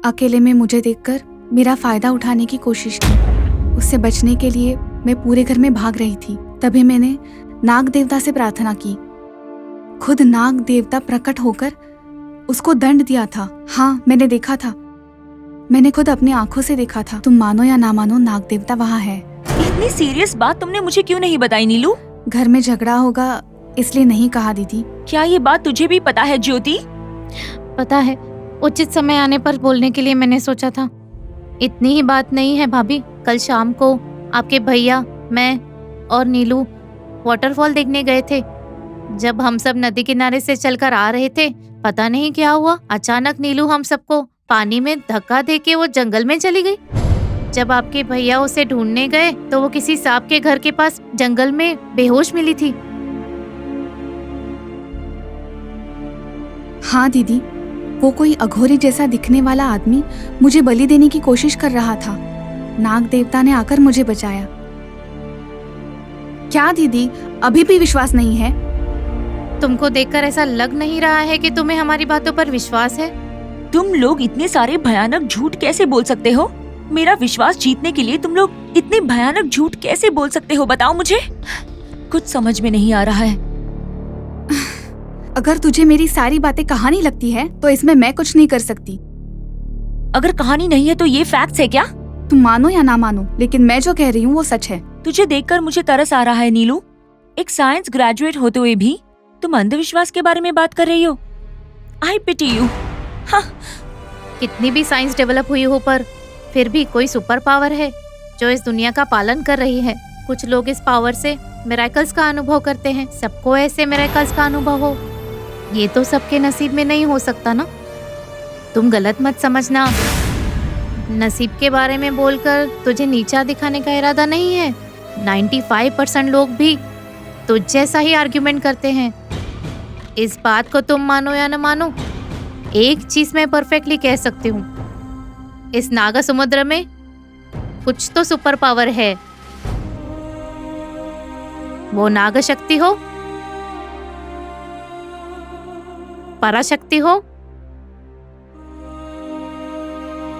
अकेले में मुझे देखकर मेरा फायदा उठाने की कोशिश की। उससे बचने के लिए मैं पूरे घर में भाग रही थी। तभी मैंने नाग देवता से प्रार्थना की। खुद नाग देवता प्रकट होकर उसको दंड दिया था। हाँ, मैंने देखा था। मैंने खुद अपनी आंखों से देखा था। तुम मानो या ना मानो, नाग देवता वहाँ है। इतनी सीरियस बात तुमने मुझे क्यों नहीं बताई नीलू? घर में झगड़ा होगा इसलिए नहीं कहा दीदी। क्या ये बात तुझे भी पता है ज्योति? पता है, उचित समय आने पर बोलने के लिए मैंने सोचा था। इतनी ही बात नहीं है भाभी। कल शाम को आपके भैया, मैं और नीलू वाटरफॉल देखने गए थे। जब हम सब नदी किनारे से चलकर आ रहे थे, पता नहीं क्या हुआ, अचानक नीलू हम सबको पानी में धक्का देके वो जंगल में चली गई। जब आपके भैया उसे ढूंढने गए तो वो किसी सांप के घर के पास जंगल में बेहोश मिली थी। हाँ दीदी, वो कोई अघोरी जैसा दिखने वाला आदमी मुझे बलि देने की कोशिश कर रहा था। नाग देवता ने आकर मुझे बचाया। क्या दीदी, अभी भी विश्वास नहीं है? तुमको देखकर ऐसा लग नहीं रहा है कि तुम्हें हमारी बातों पर विश्वास है? तुम लोग इतने सारे भयानक झूठ कैसे बोल सकते हो? मेरा विश्वास जीतने के लिए तुम लोग इतने भयानक झूठ कैसे बोल सकते हो? बताओ मुझे, कुछ समझ में नहीं आ रहा है। अगर तुझे मेरी सारी बातें कहानी लगती है तो इसमें मैं कुछ नहीं कर सकती। अगर कहानी नहीं है तो ये फैक्ट्स है क्या? तुम मानो या ना मानो, लेकिन मैं जो कह रही हूँ वो सच है। तुझे देखकर मुझे तरस आ रहा है नीलू। एक साइंस ग्रेजुएट होते हुए भी तुम अंधविश्वास के बारे में बात कर रही हो। आई पिटी यू। हाँ। कितनी भी साइंस डेवलप हुई हो, पर फिर भी कोई सुपर पावर है जो इस दुनिया का पालन कर रही है। कुछ लोग इस पावर से मिरेकल्स का अनुभव करते हैं। सबको ऐसे मिरेकल्स का अनुभव हो, ये तो सबके नसीब में नहीं हो सकता ना। तुम गलत मत समझना। नसीब के बारे में बोलकर तुझे नीचा दिखाने का इरादा नहीं है। 95% लोग भी तुझ जैसा ही आर्ग्यूमेंट करते हैं। इस बात को तुम मानो या न मानो, एक चीज मैं परफेक्टली कह सकती हूँ, इस नागा समुद्र में कुछ तो सुपर पावर है। वो नाग शक्ति हो, पराशक्ति हो,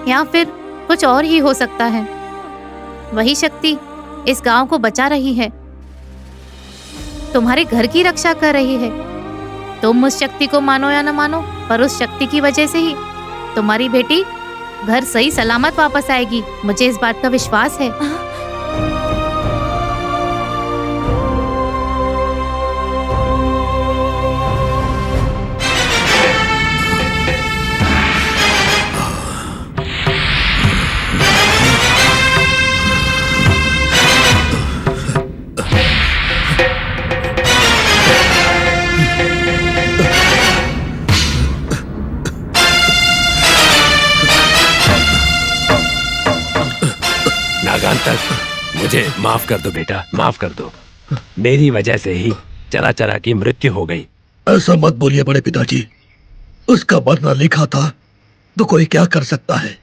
या फिर कुछ और ही हो सकता है। वही शक्ति इस गांव को बचा रही है, तुम्हारे घर की रक्षा कर रही है। तुम उस शक्ति को मानो या न मानो, पर उस शक्ति की वजह से ही तुम्हारी बेटी घर सही सलामत वापस आएगी। मुझे इस बात का विश्वास है। नागांतक, मुझे माफ कर दो बेटा, माफ कर दो। मेरी वजह से ही चरा चरा की मृत्यु हो गई। ऐसा मत बोलिए बड़े पिताजी, उसका मरना लिखा था तो कोई क्या कर सकता है।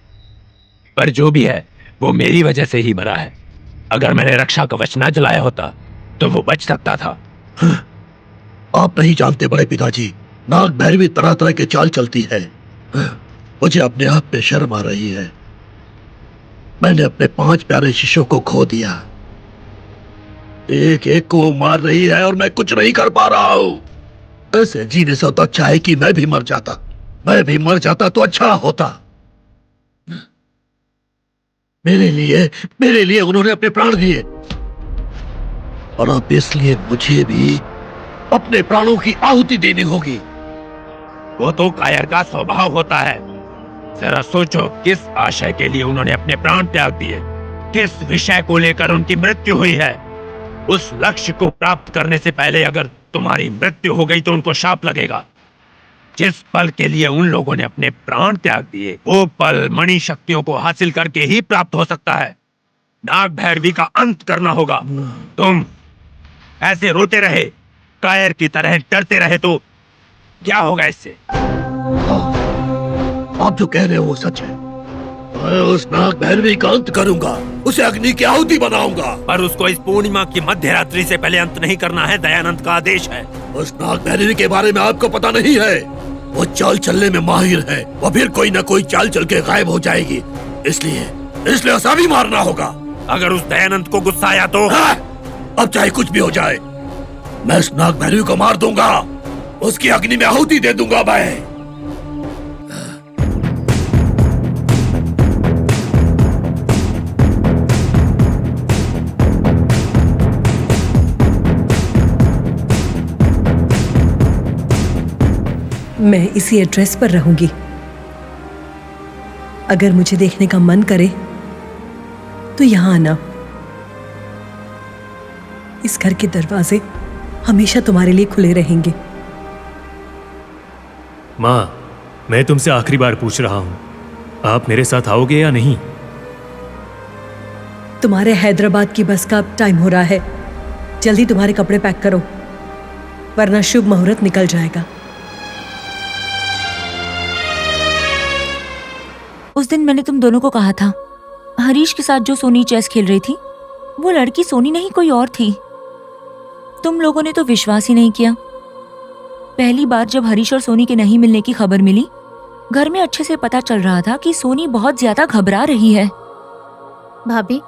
पर जो भी है वो मेरी वजह से ही मरा है। अगर मैंने रक्षा कवच ना जलाया होता तो वो बच सकता था। आप नहीं जानते बड़े पिताजी, नाग भैरवी तरह तरह के चाल चलती है। मुझे अपने आप पे शर्म आ रही है। मैंने अपने 5 प्यारे शिष्यों को खो दिया। एक एक को वो मार रही है और मैं कुछ नहीं कर पा रहा हूं। ऐसे जीने से तो अच्छा है कि मैं भी मर जाता। मैं भी मर जाता तो अच्छा होता। मेरे लिए उन्होंने अपने प्राण दिए, और अब इसलिए मुझे भी अपने प्राणों की आहुति देनी होगी। वो तो कायर का स्वभाव होता है। जरा सोचो किस आशय के लिए उन्होंने अपने प्राण त्याग दिए, किस विषय को लेकर उनकी मृत्यु हुई है। उस लक्ष्य को प्राप्त करने से पहले अगर तुम्हारी मृत्यु हो गई तो उनको शाप लगेगा। जिस पल के लिए उन लोगों ने अपने प्राण त्याग दिए, वो पल मणि शक्तियों को हासिल करके ही प्राप्त हो सकता है। नाग भैरवी का अंत करना होगा। तुम ऐसे रोते रहे, कायर की तरह डरते रहे तो क्या होगा इससे? आप जो कह रहे हो वो सच है। मैं उस नाग भैरवी का अंत करूंगा, उसे अग्नि की आहुति बनाऊंगा। पर उसको इस पूर्णिमा की मध्य रात्रि से पहले अंत नहीं करना है, दयानंद का आदेश है। उस नाग भैरवी के बारे में आपको पता नहीं है। वो चाल चलने में माहिर है। वो फिर कोई न कोई चाल चल के गायब हो जाएगी। इसलिए उसे भी मारना होगा। अगर उस दयानंद को गुस्सा आया तो? अब चाहे कुछ भी हो जाए, मैं उस नाग भैरवी को मार दूंगा, उसकी अग्नि में आहुति दे दूंगा मैं। मैं इसी एड्रेस पर रहूंगी। अगर मुझे देखने का मन करे तो यहाँ आना। इस घर के दरवाजे हमेशा तुम्हारे लिए खुले रहेंगे। माँ, मैं तुमसे आखिरी बार पूछ रहा हूँ, आप मेरे साथ आओगे या नहीं? तुम्हारे हैदराबाद की बस का टाइम हो रहा है। जल्दी तुम्हारे कपड़े पैक करो, वरना शुभ मुहूर्त निकल जाएगा। उस दिन मैंने तुम दोनों को कहा था, हरीश के साथ जो सोनी चेस खेल रही थी वो लड़की सोनी नहीं कोई और थी। तुम लोगों ने तो विश्वास ही नहीं किया। पहली बार जब हरीश और सोनी के नहीं मिलने की खबर मिली, घर में अच्छे से पता चल रहा था कि सोनी बहुत ज्यादा घबरा रही है। भाभी,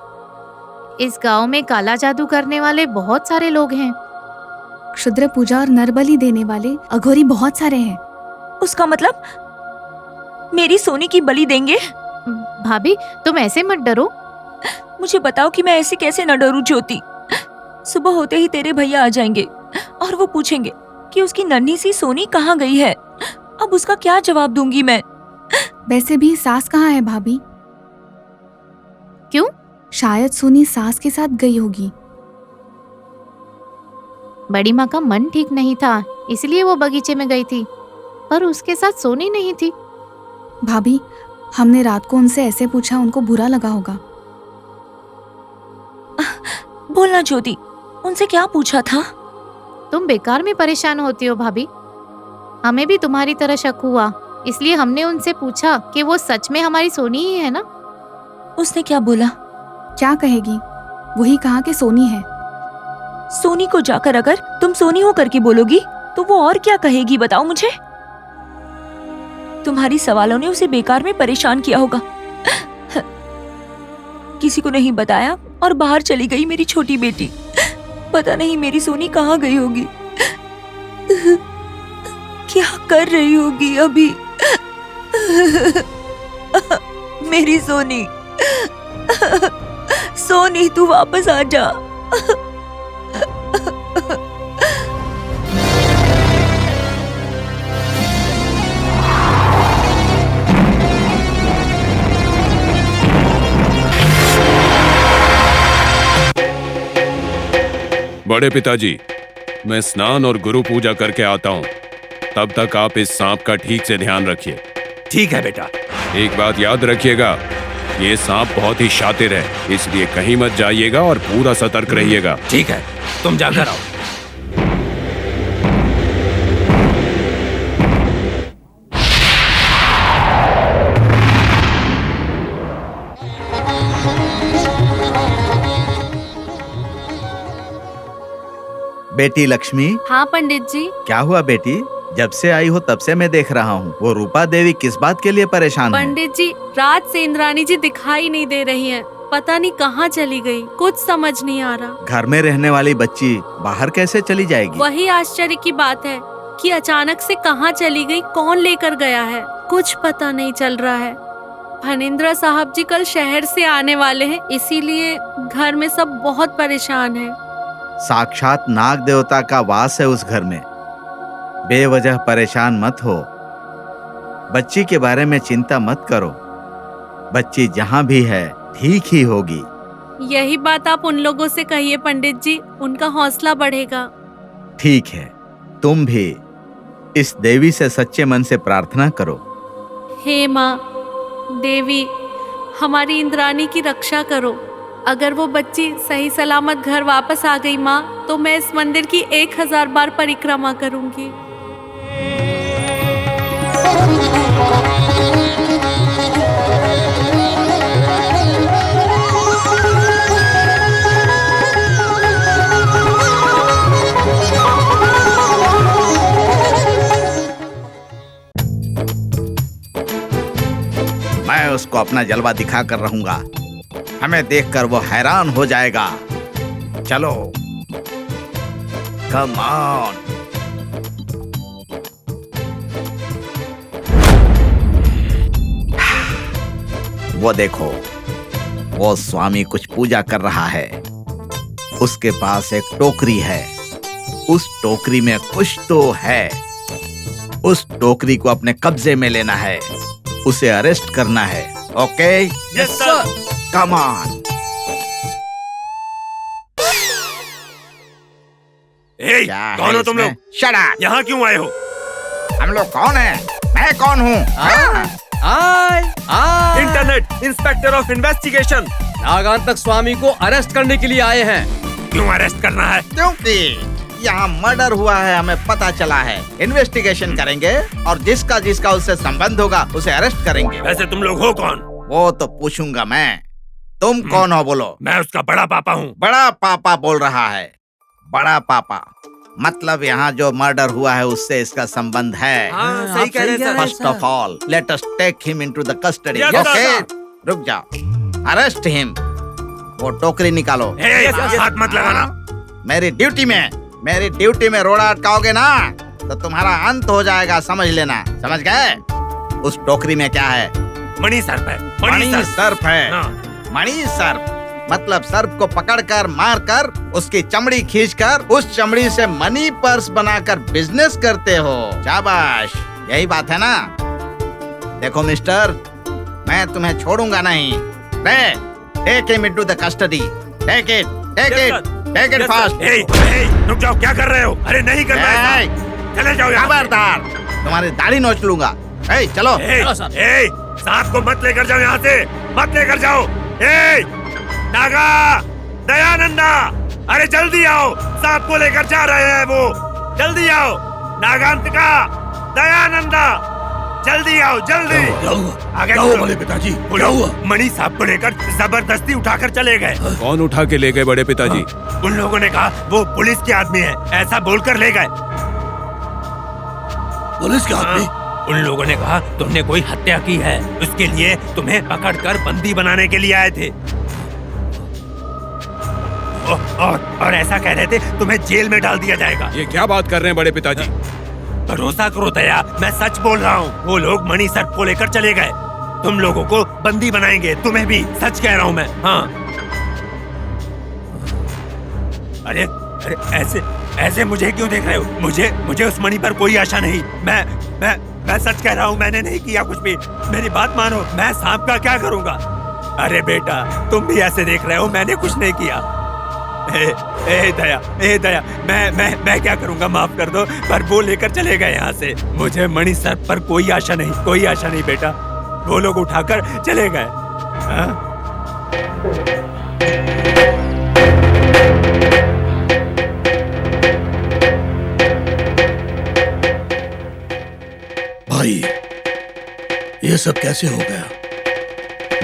इस गांव में काला जादू करने वाले बहुत सारे लोग हैं। क्षुद्र पूजा और नरबलि देने वाले अघोरी बहुत सारे हैं। उसका मतलब मेरी सोनी की बलि देंगे? भाभी, तुम ऐसे मत डरो। मुझे बताओ कि मैं ऐसे कैसे न डरूं ज्योति। सुबह होते ही तेरे भैया आ जाएंगे और वो पूछेंगे कि उसकी नन्ही सी सोनी कहाँ गई है। अब उसका क्या जवाब दूंगी मैं? वैसे भी सास कहाँ है भाभी? क्यों? शायद सोनी सास के साथ गई होगी। बड़ी माँ का मन ठीक नहीं था, इसलिए वो बगीचे में गई थी, पर उसके साथ सोनी नहीं थी। भाभी, हमने रात को उनसे ऐसे पूछा, उनको बुरा लगा होगा। बोलना ज्योति, उनसे क्या पूछा था? तुम बेकार में परेशान होती हो भाभी। हमें भी तुम्हारी तरह शक हुआ, इसलिए हमने उनसे पूछा कि वो सच में हमारी सोनी ही है ना। उसने क्या बोला? क्या कहेगी, वही कहा कि सोनी है। सोनी को जाकर अगर तुम सोनी हो करके बोलोगी तो वो और क्या कहेगी बताओ मुझे? तुम्हारी सवालों ने उसे बेकार में परेशान किया होगा। किसी को नहीं बताया और बाहर चली गई मेरी छोटी बेटी। पता नहीं मेरी सोनी कहाँ गई होगी, क्या कर रही होगी अभी। मेरी सोनी, सोनी तू वापस आ जा। बड़े पिताजी, मैं स्नान और गुरु पूजा करके आता हूँ। तब तक आप इस सांप का ठीक से ध्यान रखिए। ठीक है बेटा। एक बात याद रखिएगा, ये सांप बहुत ही शातिर है, इसलिए कहीं मत जाइएगा और पूरा सतर्क रहिएगा। ठीक है, तुम जाकर आओ। बेटी लक्ष्मी। हाँ पंडित जी। क्या हुआ बेटी? जब से आई हो तब से मैं देख रहा हूँ, वो रूपा देवी किस बात के लिए परेशान है? पंडित जी, रात से इंद्राणी जी दिखाई नहीं दे रही हैं। पता नहीं कहाँ चली गई, कुछ समझ नहीं आ रहा। घर में रहने वाली बच्ची बाहर कैसे चली जाएगी? वही आश्चर्य की बात है कि अचानक से कहाँ चली गई, कौन लेकर गया है, कुछ पता नहीं चल रहा है। फणींद्र साहब जी कल शहर से आने वाले हैं, इसीलिए घर में सब बहुत परेशान हैं। साक्षात नाग देवता का वास है उस घर में। बेवजह परेशान मत हो। बच्ची के बारे में चिंता मत करो। बच्ची जहाँ भी है ठीक ही होगी। यही बात आप उन लोगों से कहिए पंडित जी, उनका हौसला बढ़ेगा। ठीक है, तुम भी इस देवी से सच्चे मन से प्रार्थना करो। हे माँ देवी, हमारी इंद्राणी की रक्षा करो। अगर वो बच्ची सही सलामत घर वापस आ गई माँ, तो मैं इस मंदिर की 1000 बार परिक्रमा करूंगी। मैं उसको अपना जलवा दिखा कर रहूंगा। हमें देखकर वो हैरान हो जाएगा। चलो, कम ऑन। वो देखो, वो स्वामी कुछ पूजा कर रहा है। उसके पास एक टोकरी है। उस टोकरी में कुछ तो है। उस टोकरी को अपने कब्जे में लेना है। उसे अरेस्ट करना है। Okay? Yes sir. Come on. कौन हो तुम लोग? Shut up. यहाँ क्यों आए हो? हम लोग कौन हैं? मैं कौन हूँ? Internet inspector of investigation. Nagantak Swami को अरेस्ट करने के लिए आए हैं। क्यों अरेस्ट करना है? क्योंकि यहाँ मर्डर हुआ है, हमें पता चला है। इन्वेस्टिगेशन करेंगे और जिसका जिसका उससे संबंध होगा उसे अरेस्ट करेंगे। वैसे तुम लोग हो कौन? वो तो पूछूंगा मैं। तुम कौन हो बोलो? मैं उसका बड़ा पापा हूँ। बड़ा पापा बोल रहा है। बड़ा पापा मतलब यहाँ जो मर्डर हुआ है उससे इसका संबंध है। सही कह रहे हैं। First of all let us take him into the custody. Yes, okay? sir. रुक जाओ। Arrest him. वो टोकरी निकालो। हाथ मत लगाना। मेरी ड्यूटी में रोड़ा अटकाओगे ना तो तुम्हारा अंत हो जाएगा, समझ लेना। समझ गए? उस टोकरी में क्या है? मणि सर्प है। मणि सर्प है। मणि सर्प मतलब सर्प को पकड़कर मारकर उसकी चमड़ी खींचकर उस चमड़ी से मनी पर्स बनाकर बिजनेस करते हो। शाबाश, यही बात है ना? देखो मिस्टर, मैं तुम्हें छोड़ूंगा नहीं। Take him into the custody. Take it fast. रुक जाओ, क्या कर रहे हो? अरे नहीं करना है। चले जाओ यहाँ। खबरदार, तुम्हारी दाढ़ी नोच लूंगा। चलो। सांप को मत लेकर जाओ यहाँ से, मत लेकर जाओ। नागा, दयानंदा, अरे जल्दी आओ, सांप को लेकर जा रहे हैं वो। जल्दी आओ। नागांतका, दयानंदा, जल्दी आओ, जल्दी। क्या हुआ बड़े पिताजी? क्या हुआ? मणि साहब को लेकर जबरदस्ती उठाकर चले गए। कौन उठा के ले गए बड़े पिताजी? उन लोगों ने कहा वो पुलिस के आदमी है, ऐसा बोलकर ले गए। पुलिस के आदमी? उन लोगों ने कहा तुमने कोई हत्या की है, उसके लिए तुम्हें पकड़कर बंदी बनाने के लिए आए थे। और ऐसा कह रहे थे तुम्हें जेल में डाल दिया जाएगा। ये क्या बात कर रहे हैं बड़े पिताजी? भरोसा करो दया, मैं सच बोल रहा हूँ। वो लोग मणि सर्प को लेकर चले गए। तुम लोगों को बंदी बनाएंगे, तुम्हें भी। सच कह रहा हूँ मैं। हाँ। अरे ऐसे मुझे क्यों देख रहे हो? मुझे उस मणि पर कोई आशा नहीं। मैं सच कह रहा हूँ, मैंने नहीं किया कुछ भी। मेरी बात मानो, मैं सांप का क्या करूँगा? अरे बेटा, तुम भी ऐसे देख रहे हो, मैंने कुछ नहीं किया। दया, मैं क्या करूँगा? माफ कर दो, पर वो लेकर चले गए यहाँ से। मुझे मणि सर्प पर कोई आशा नहीं बेटा। वो लोग उठाकर चले गए। भाई, ये सब कैसे हो गया?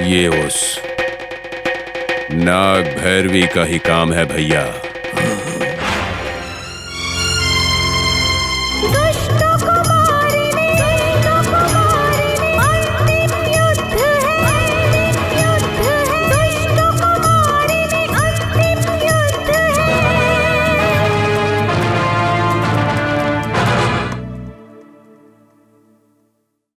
ये उस नाग भैरवी का ही काम है भैया।